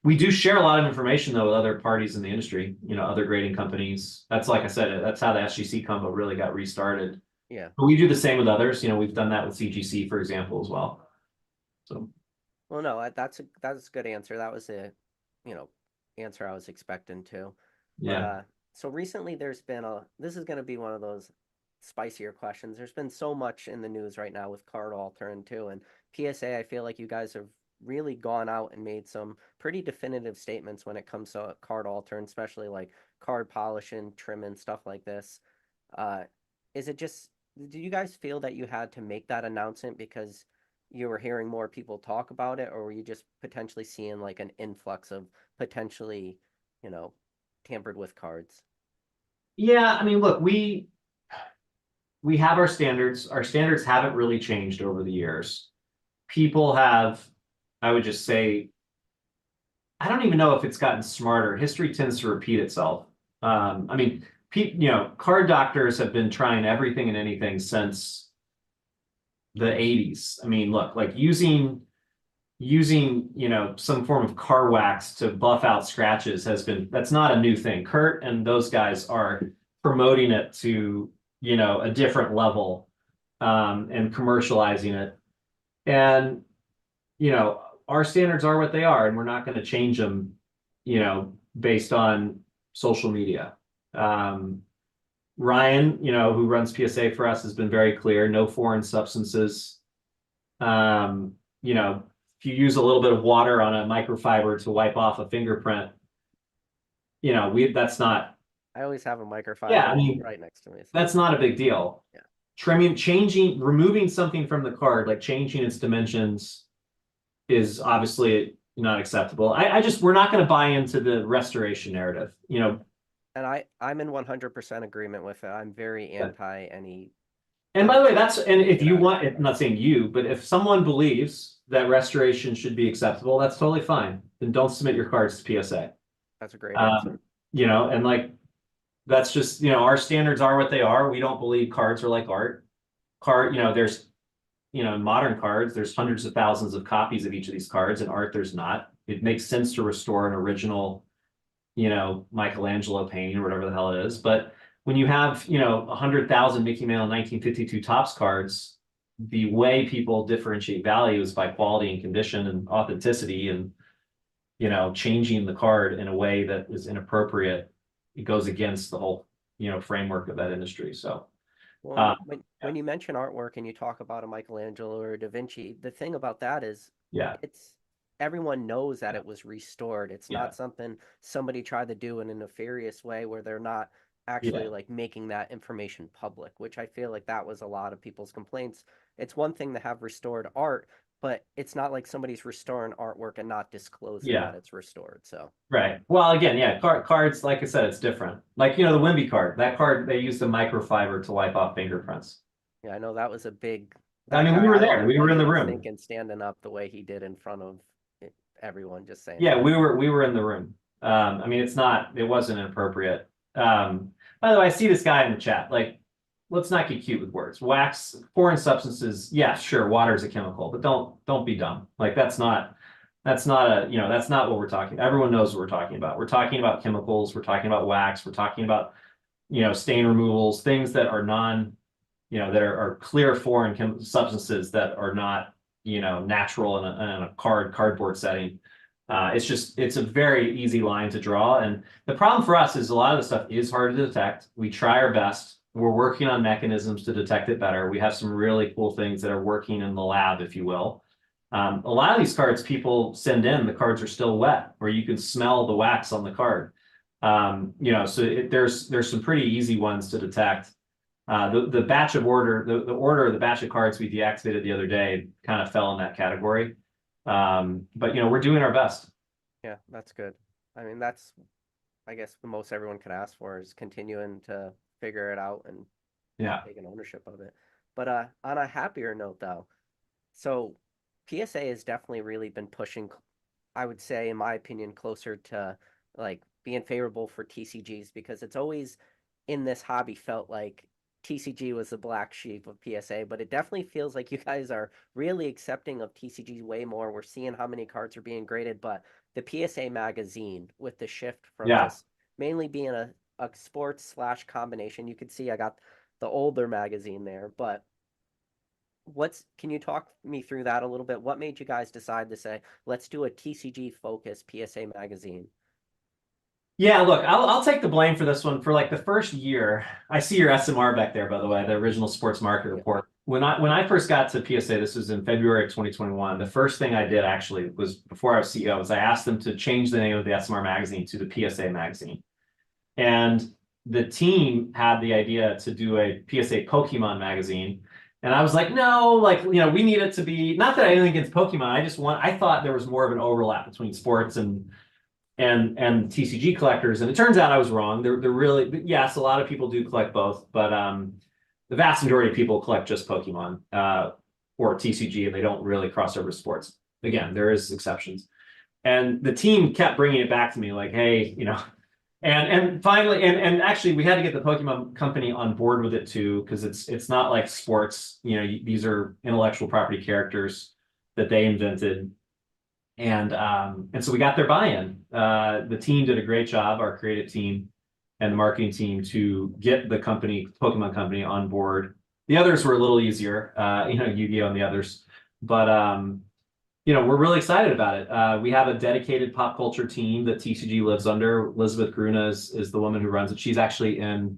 We do share a lot of information though with other parties in the industry, other grading companies. That's, like I said, that's how the SGC combo really got restarted. Yeah. But we do the same with others. We've done that with CGC, for example, as well. So. Well, no, that's a good answer. That was a, answer I was expecting too. Yeah. But, so recently there's been this is going to be one of those spicier questions. There's been so much in the news right now with card altering too, and PSA, I feel like you guys have really gone out and made some pretty definitive statements when it comes to card altering, especially like card polishing, trimming, stuff like this. Is it just, do you guys feel that you had to make that announcement because you were hearing more people talk about it, or were you just potentially seeing like an influx of potentially, you know, tampered with cards? Yeah, I mean, look, we have our standards. Our standards haven't really changed over the years. People have, I would just say, I don't even know if it's gotten smarter. History tends to repeat itself. I mean, card doctors have been trying everything and anything since the 80s. I mean, look, like using some form of car wax to buff out scratches that's not a new thing. Kurt and those guys are promoting it to a different level, and commercializing it. And our standards are what they are, and we're not going to change them based on social media. Ryan, who runs PSA for us, has been very clear: no foreign substances. If you use a little bit of water on a microfiber to wipe off a fingerprint, that's not. I always have a microfiber Yeah, I mean, right next to me. So. That's not a big deal. Yeah. Removing something from the card, like changing its dimensions, is obviously not acceptable. We're not going to buy into the restoration narrative. And I'm in 100% agreement with it. I'm very anti any. And by the way, if you want, I'm not saying you, but if someone believes that restoration should be acceptable, that's totally fine. Then don't submit your cards to PSA. That's a great answer. And like, that's just, our standards are what they are. We don't believe cards are like art. There's, modern cards, there's hundreds of thousands of copies of each of these cards. In art, there's not. It makes sense to restore an original, Michelangelo painting or whatever the hell it is. But when you have, 100,000 Mickey Mantle 1952 Topps cards, the way people differentiate value is by quality and condition and authenticity, and, changing the card in a way that is inappropriate. It goes against the whole, framework of that industry. So, well, when you mention artwork and you talk about a Michelangelo or a Da Vinci, the thing about that is, yeah, everyone knows that it was restored. It's not something somebody tried to do in a nefarious way where they're not actually like making that information public, which I feel like that was a lot of people's complaints. It's one thing to have restored art, but it's not like somebody's restoring artwork and not disclosing that it's restored. So right. Well, again, cards, like I said, it's different. Like, the Wimby card, that card, they used a microfiber to wipe off fingerprints. yeah, I know that was a big. I mean, we were there. We were in the room. Thinking standing up the way he did in front of everyone, just saying. Yeah, we were in the room. I mean, it wasn't inappropriate. By the way, I see this guy in the chat. Like, let's not get cute with words. Wax, foreign substances. Yeah, sure, water is a chemical, but don't be dumb. Like, that's not what we're talking. Everyone knows what we're talking about. We're talking about chemicals. We're talking about wax. We're talking about, stain removals, things that are that are clear foreign substances that are not, natural in a cardboard setting. It's a very easy line to draw. And the problem for us is a lot of the stuff is hard to detect. We try our best. We're working on mechanisms to detect it better. We have some really cool things that are working in the lab, if you will. A lot of these cards people send in, the cards are still wet, or you can smell the wax on the card. So there's some pretty easy ones to detect. The batch of the order of the batch of cards we deactivated the other day kind of fell in that category. But we're doing our best. Yeah, that's good. I mean, that's, I guess, the most everyone could ask for is continuing to figure it out and taking ownership of it. But on a happier note, though, so PSA has definitely really been pushing, I would say, in my opinion, closer to like being favorable for TCGs, because it's always in this hobby felt like TCG was the black sheep of PSA, but it definitely feels like you guys are really accepting of TCG way more. We're seeing how many cards are being graded, but the PSA magazine, with the shift from just mainly being a sports / combination, you could see I got the older magazine there, but can you talk me through that a little bit? What made you guys decide to say, let's do a TCG focused PSA magazine? Yeah, look, I'll take the blame for this one. For like the first year, I see your SMR back there, by the way, the original sports market report. When I first got to PSA, this was in February of 2021. The first thing I did actually was, before I was CEO, was I asked them to change the name of the SMR magazine to the PSA magazine. And the team had the idea to do a PSA Pokemon magazine. And I was like, no, like, we need it to be, not that I anything against Pokemon. I thought there was more of an overlap between sports and TCG collectors. And it turns out I was wrong. They're really, yes, a lot of people do collect both, but the vast majority of people collect just Pokemon or TCG, and they don't really cross over to sports. Again, there is exceptions. And the team kept bringing it back to me like, hey, and finally, and actually, we had to get the Pokemon company on board with it too, because it's not like sports. These are intellectual property characters that they invented, and so we got their buy-in. The team did a great job, our creative team and the marketing team, to get the Pokemon company on board. The others were a little easier, Yu-Gi-Oh and the others, but we're really excited about it. We have a dedicated pop culture team that TCG lives under. Elizabeth Gruna is the woman who runs it. She's actually in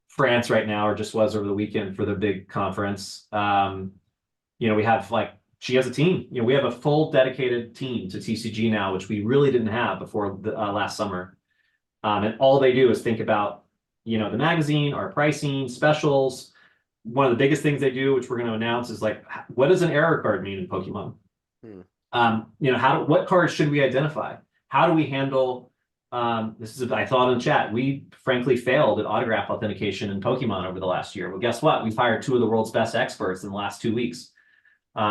France right now, or just was over the weekend for the big conference. We have she has a team. We have a full dedicated team to TCG now, which we really didn't have before last summer. And all they do is think about, the magazine, our pricing, specials. One of the biggest things they do, which we're going to announce, is what does an error card mean in Pokemon? What cards should we identify? How do we handle I thought in the chat, we frankly failed at autograph authentication in Pokemon over the last year. Well, guess what? We've hired two of the world's best experts in the last 2 weeks,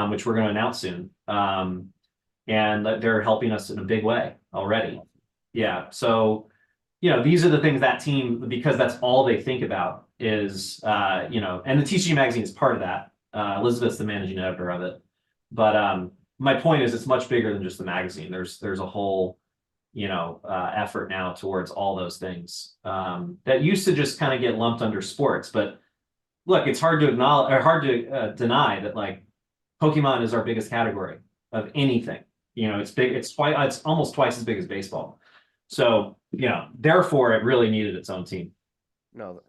which we're going to announce soon. And they're helping us in a big way already. Yeah. So, these are the things that team, because that's all they think about is, and the TCG magazine is part of that. Elizabeth's the managing editor of it. But my point is, it's much bigger than just the magazine. There's a whole, effort now towards all those things that used to just kind of get lumped under sports. But look, it's hard to acknowledge or hard to deny that Pokemon is our biggest category of anything. It's big. It's almost twice as big as baseball. So therefore, it really needed its own team. No,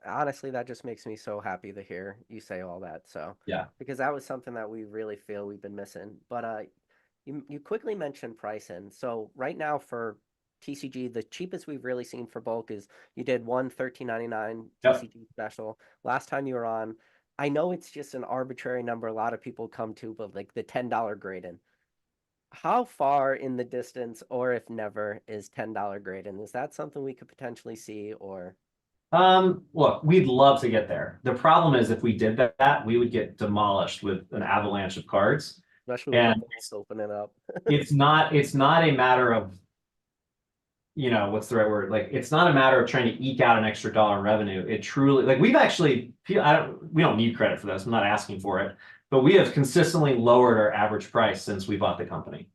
honestly, that just makes me so happy to hear you say all that. So Yeah. because that was something that we really feel we've been missing. But you quickly mentioned pricing. So right now for TCG, the cheapest we've really seen for bulk is you did one $13.99 TCG special. Last time you were on, I know it's just an arbitrary number a lot of people come to, but the $10 grade-in. How far in the distance, or if never, is $10 grade-in? Is that something we could potentially see, or? Look, we'd love to get there. The problem is, if we did that, we would get demolished with an avalanche of cards. Especially with the vaults opening up. it's not a matter of, what's the right word? It's not a matter of trying to eke out an extra dollar in revenue. It truly, we've actually, we don't need credit for this. I'm not asking for it, but we have consistently lowered our average price since we bought the company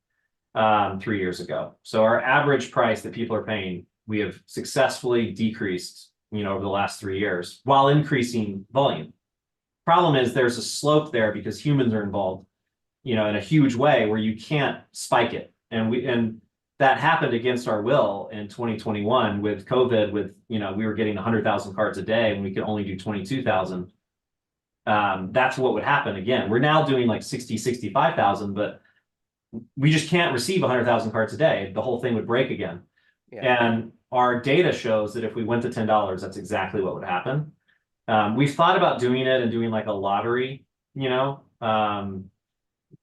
3 years ago. So our average price that people are paying, we have successfully decreased, over the last 3 years while increasing volume. Problem is, there's a slope there because humans are involved, in a huge way where you can't spike it. And that happened against our will in 2021 with COVID, we were getting 100,000 cards a day and we could only do 22,000. That's what would happen again. We're now doing 60, 65,000, but we just can't receive 100,000 cards a day. The whole thing would break again. Yeah. And our data shows that if we went to $10, that's exactly what would happen. We've thought about doing it and doing a lottery,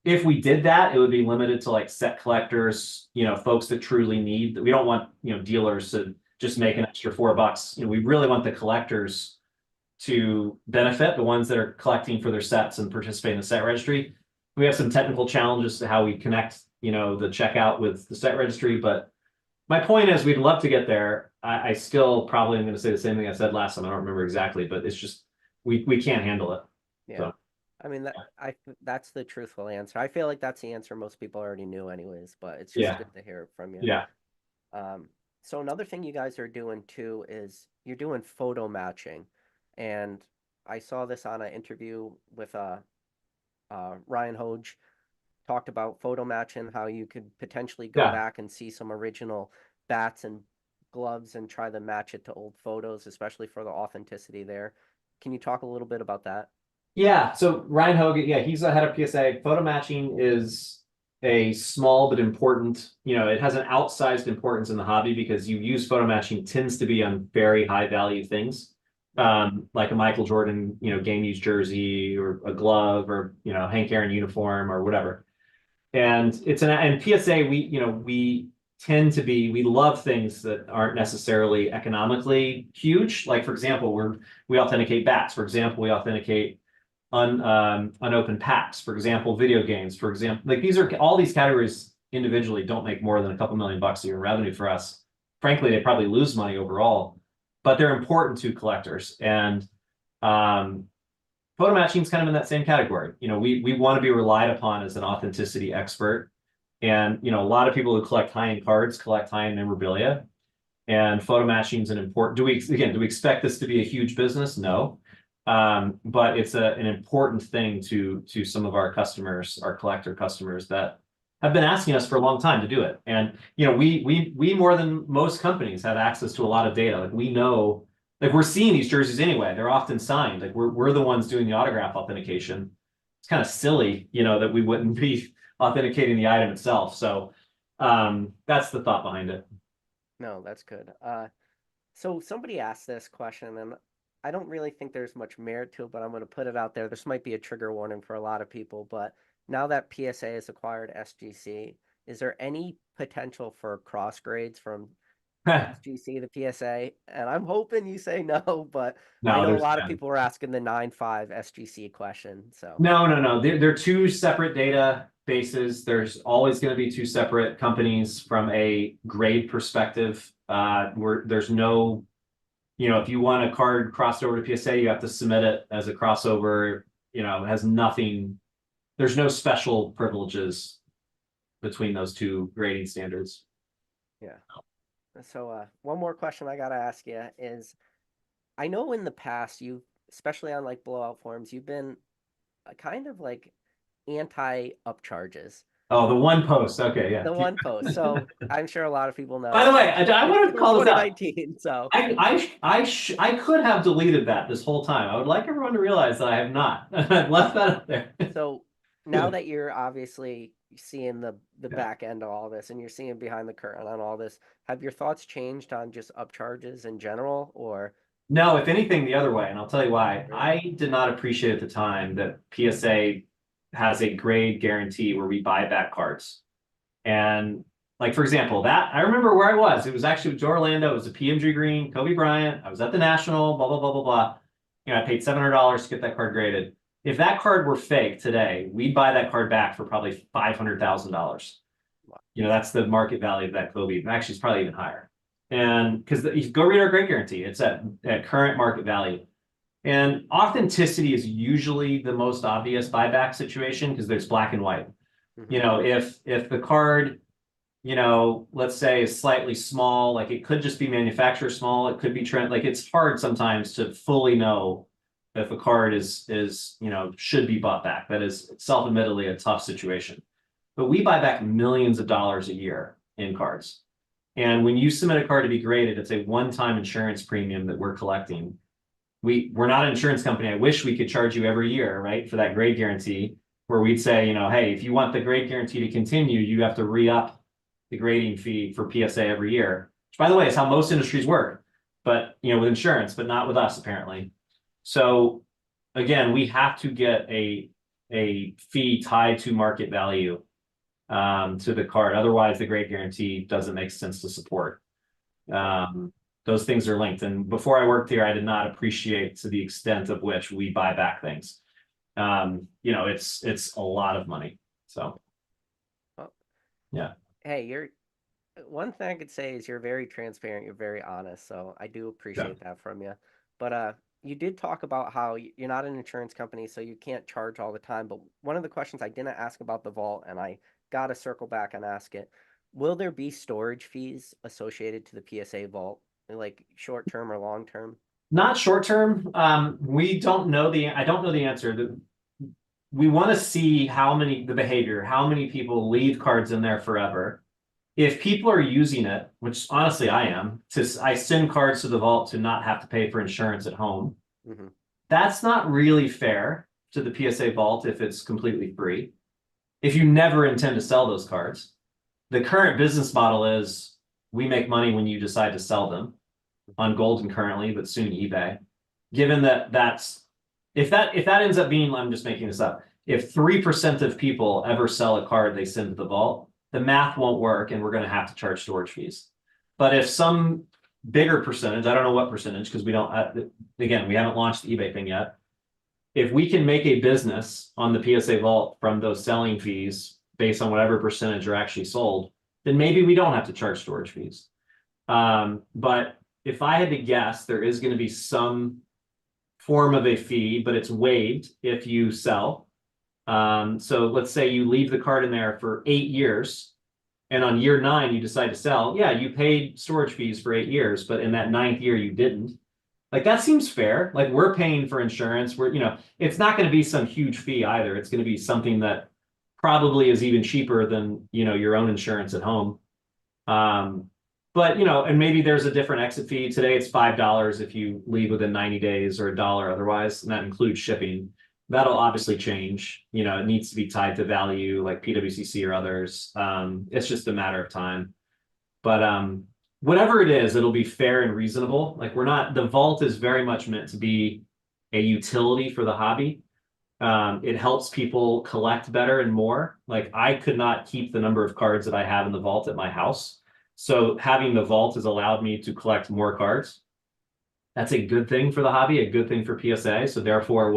if we did that, it would be limited to set collectors, folks that truly need. We don't want, dealers to just make an extra $4. We really want the collectors to benefit, the ones that are collecting for their sets and participate in the set registry. We have some technical challenges to how we connect, the checkout with the set registry, but my point is, we'd love to get there. I still probably am going to say the same thing I said last time. I don't remember exactly, but it's just we can't handle it. Yeah. So. I mean, that's the truthful answer. I feel like that's the answer most people already knew anyways, but it's just good to hear it from you. Yeah. So another thing you guys are doing too is you're doing photo matching. And I saw this on an interview with Ryan Hoge, talked about photo matching, how you could potentially go back and see some original bats and gloves and try to match it to old photos, especially for the authenticity there. Can you talk a little bit about that? Yeah, so Ryan Hogan, he's the head of PSA. Photo matching is a small but important, it has an outsized importance in the hobby because you use photo matching tends to be on very high value things. like a Michael Jordan, game use jersey or a glove or, Hank Aaron uniform or whatever. And and PSA, we tend to we love things that aren't necessarily economically huge. Like, for example, we authenticate bats. For example, we authenticate unopened packs. For example, video games. For example, like all these categories individually don't make more than a couple $1 million a year in revenue for us. Frankly, they probably lose money overall, but they're important to collectors. And photo matching is kind of in that same category. We want to be relied upon as an authenticity expert. And, a lot of people who collect high-end cards collect high-end memorabilia. And photo matching is an important, do we expect this to be a huge business? No. But it's an important thing to some of our customers, our collector customers that have been asking us for a long time to do it. And, we more than most companies have access to a lot of data. Like, we know, like, we're seeing these jerseys anyway. They're often signed. Like, we're the ones doing the autograph authentication. It's kind of silly, that we wouldn't be authenticating the item itself. So that's the thought behind it. No, that's good. So somebody asked this question, and I don't really think there's much merit to it, but I'm going to put it out there. This might be a trigger warning for a lot of people, but now that PSA has acquired SGC, is there any potential for cross grades from SGC to PSA? And I'm hoping you say no, but I No, know a there's lot of people were asking the 9.5 SGC question. So no. They're two separate databases. There's always going to be two separate companies from a grade perspective. Where there's no, if you want a card crossed over to PSA, you have to submit it as a crossover. It has nothing. There's no special privileges between those two grading standards. yeah. So one more question I gotta ask you is, I know in the past you, especially on like blowout forums, you've been kind of like anti upcharges. Oh, the one post. Okay, yeah. The one post. So I'm sure a lot of people By the know way, I it's want to still call this out. 2019. So I could have deleted that this whole time. I would like everyone to realize that I have not. I've left that up there. so now that you're obviously seeing the Yeah. back end of all this and you're seeing behind the curtain on all this, have your thoughts changed on just upcharges in general, or No, if anything, the other way, and I'll tell you why. I did not appreciate at the time that PSA has a grade guarantee where we buy back cards. And like, for example, that I remember where I was. It was actually to Orlando. It was a PMG green, Kobe Bryant. I was at the National, blah, blah, blah, blah, blah. I paid $700 to get that card graded. If that card were fake today, we'd buy that card back for probably $500,000. That's the market value of that Kobe. Actually, it's probably even higher. And because you go read our grade guarantee, it's at current market value. And authenticity is usually the most obvious buyback situation because there's black and white. If the card, let's say is slightly small, like it could just be manufacturer small, it could be trend, like it's hard sometimes to fully know if a card is should be bought back. That is self-admittedly a tough situation. But we buy back millions of dollars a year in cards. And when you submit a card to be graded, it's a one-time insurance premium that we're collecting. We're not an insurance company. I wish we could charge you every year, right, for that grade guarantee, where we'd say, hey, if you want the grade guarantee to continue, you have to re-up the grading fee for PSA every year. Which, by the way, is how most industries work, but with insurance, but not with us apparently. So again, we have to get a fee tied to market value to the card. Otherwise, the grade guarantee doesn't make sense to support. Those things are linked. And before I worked here, I did not appreciate to the extent of which we buy back things. It's a lot of money. So, well, yeah. hey, you're one thing I could say is you're very transparent, you're very honest, so I do appreciate that from you. But you did talk about how you're not an insurance company, so you can't charge all the time. But one of the questions I didn't ask about the vault, and I gotta circle back and ask it, will there be storage fees associated to the PSA vault, like short term or long term? Not short term. We don't know I don't know the answer. We want to see the behavior, how many people leave cards in there forever. If people are using it, which honestly I am, I send cards to the vault to not have to pay for insurance at home. Mm-hmm. That's not really fair to the PSA vault if it's completely free. If you never intend to sell those cards, the current business model is we make money when you decide to sell them on Golden currently, but soon eBay. given that if that ends up being, I'm just making this up, if 3% of people ever sell a card they send to the vault, the math won't work and we're going to have to charge storage fees. But if some bigger percentage, I don't know what percentage, because we don't, again, we haven't launched the eBay thing yet. If we can make a business on the PSA vault from those selling fees based on whatever percentage are actually sold, then maybe we don't have to charge storage fees. But if I had to guess, there is going to be some form of a fee, but it's waived if you sell. So let's say you leave the card in there for 8 years, and on year 9 you decide to sell. Yeah, you paid storage fees for 8 years, but in that 9th year you didn't. Like, that seems fair. Like, we're paying for insurance. We're, it's not going to be some huge fee either. It's going to be something that probably is even cheaper than, your own insurance at home. But, and maybe there's a different exit fee. Today it's $5 if you leave within 90 days or $1 otherwise, and that includes shipping. That'll obviously change. It needs to be tied to value like PWCC or others. It's just a matter of time. But whatever it is, it'll be fair and reasonable. Like, the vault is very much meant to be a utility for the hobby. It helps people collect better and more. Like, I could not keep the number of cards that I have in the vault at my house. So having the vault has allowed me to collect more cards. That's a good thing for the hobby, a good thing for PSA. So therefore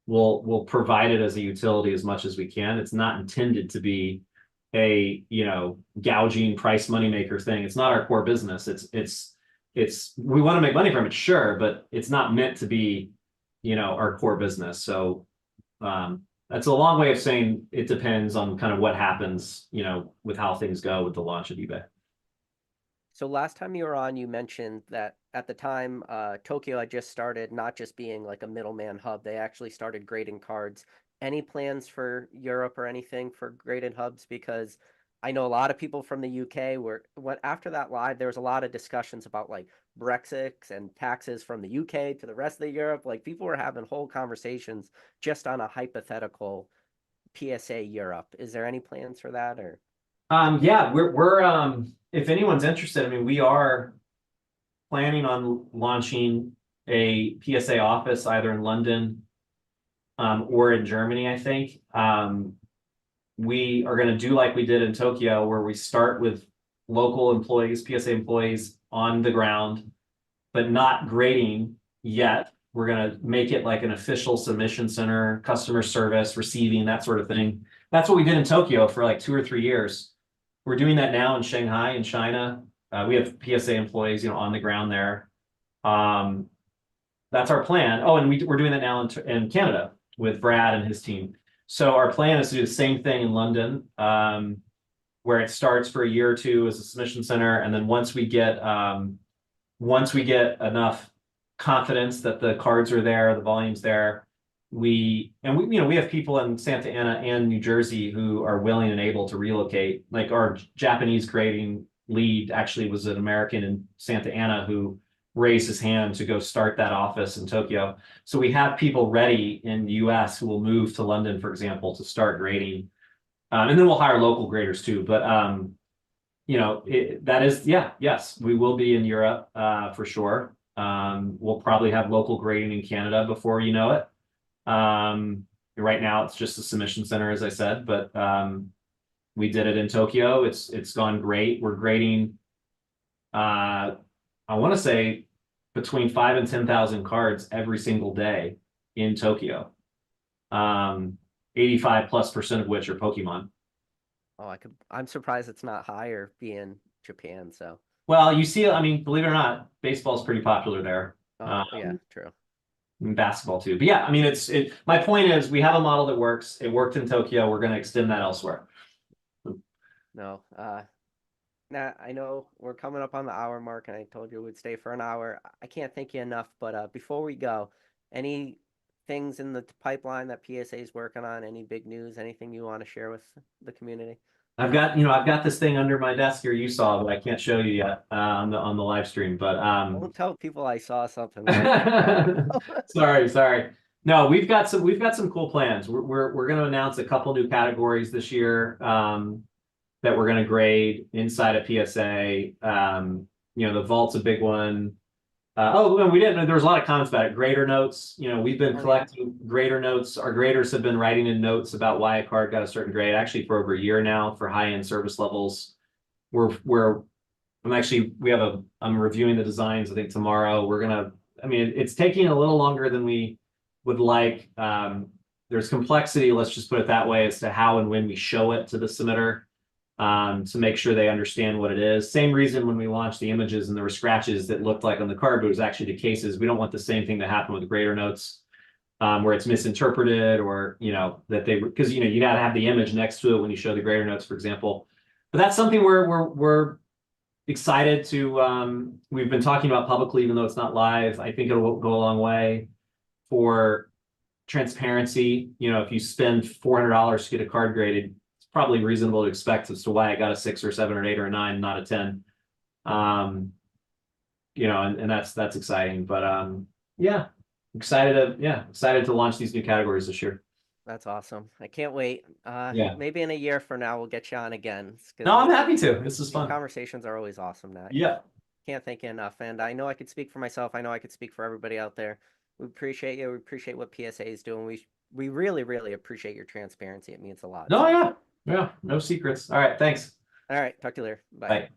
we'll provide it as a utility as much as we can. It's not intended to be a, gouging price moneymaker thing. It's not our core business. It's we want to make money from it, sure, but it's not meant to be, our core business. So that's a long way of saying it depends on kind of what happens, with how things go with the launch of eBay. So last time you were on, you mentioned that at the time, Tokyo had just started not just being like a middleman hub, they actually started grading cards. Any plans for Europe or anything for graded hubs? Because I know a lot of people from the UK after that live, there was a lot of discussions about like Brexit and taxes from the UK to the rest of the Europe. Like, people were having whole conversations just on a hypothetical PSA Europe. Is there any plans for that, or? Yeah, we're if anyone's interested, I mean, we are planning on launching a PSA office either in London or in Germany, I think. We are going to do like we did in Tokyo, where we start with local employees, PSA employees on the ground, but not grading yet. We're going to make it like an official submission center, customer service, receiving, that sort of thing. That's what we did in Tokyo for like 2 or 3 years. We're doing that now in Shanghai and China. We have PSA employees, on the ground there. That's our plan. Oh, and we're doing that now in Canada with Brad and his team. So our plan is to do the same thing in London, where it starts for a year or 2 as a submission center, and then once we get enough confidence that the cards are there, the volume's there, we have people in Santa Ana and New Jersey who are willing and able to relocate. Like, our Japanese grading lead actually was an American in Santa Ana who raised his hand to go start that office in Tokyo. So we have people ready in the US who will move to London, for example, to start grading. And then we'll hire local graders too. But yes, we will be in Europe for sure. We'll probably have local grading in Canada before you know it. Right now it's just a submission center, as I said, but we did it in Tokyo. It's gone great. We're grading I want to say between 5,000 and 10,000 cards every single day in Tokyo. 85+% of which are Pokemon. Oh, I'm surprised it's not higher being Japan, so. Well, you see, I mean, believe it or not, baseball's pretty popular there. Oh, yeah, true. And basketball too. But yeah, I mean, my point is, we have a model that works. It worked in Tokyo. We're going to extend that elsewhere. No, Nat, I know we're coming up on the hour mark, and I told you we'd stay for an hour. I can't thank you enough, but before we go, any things in the pipeline that PSA is working on? Any big news? Anything you want to share with the community? I've got this thing under my desk here you saw, but I can't show you yet on the live stream. But Don't tell people I saw something. Sorry. No, we've got some cool plans. We're going to announce a couple new categories this year that we're going to grade inside of PSA. The vault's a big one. And we didn't, there was a lot of comments about it. Grader notes, we've been Oh, yeah. collecting grader notes. Our graders have been writing in notes about why a card got a certain grade, actually for over a year now for high-end service levels. I'm reviewing the designs, I think tomorrow. It's taking a little longer than we would like. There's complexity, let's just put it that way, as to how and when we show it to the submitter. To make sure they understand what it is. Same reason when we launched the images and there were scratches that looked like on the card, but it was actually the cases. We don't want the same thing to happen with the grader notes, where it's misinterpreted or, because, you gotta have the image next to it when you show the grader notes, for example. But that's something we're excited to, we've been talking about publicly, even though it's not live. I think it'll go a long way for transparency. If you spend $400 to get a card graded, probably reasonable to expect as to why I got a 6 or 7 or 8 or a 9, not a 10. And that's exciting. But yeah, excited to launch these new categories this year. That's awesome. I can't wait. Yeah. Maybe in a year from now we'll get you on again. No, I'm happy to. This is These fun. conversations are always awesome, Nat. Yeah. Can't thank you enough. And I know I could speak for myself. I know I could speak for everybody out there. We appreciate you. We appreciate what PSA is doing. We really, really appreciate your transparency. It means a lot. No, yeah. Yeah. No secrets. All right. Thanks. All right. Talk to you later. Bye. Bye.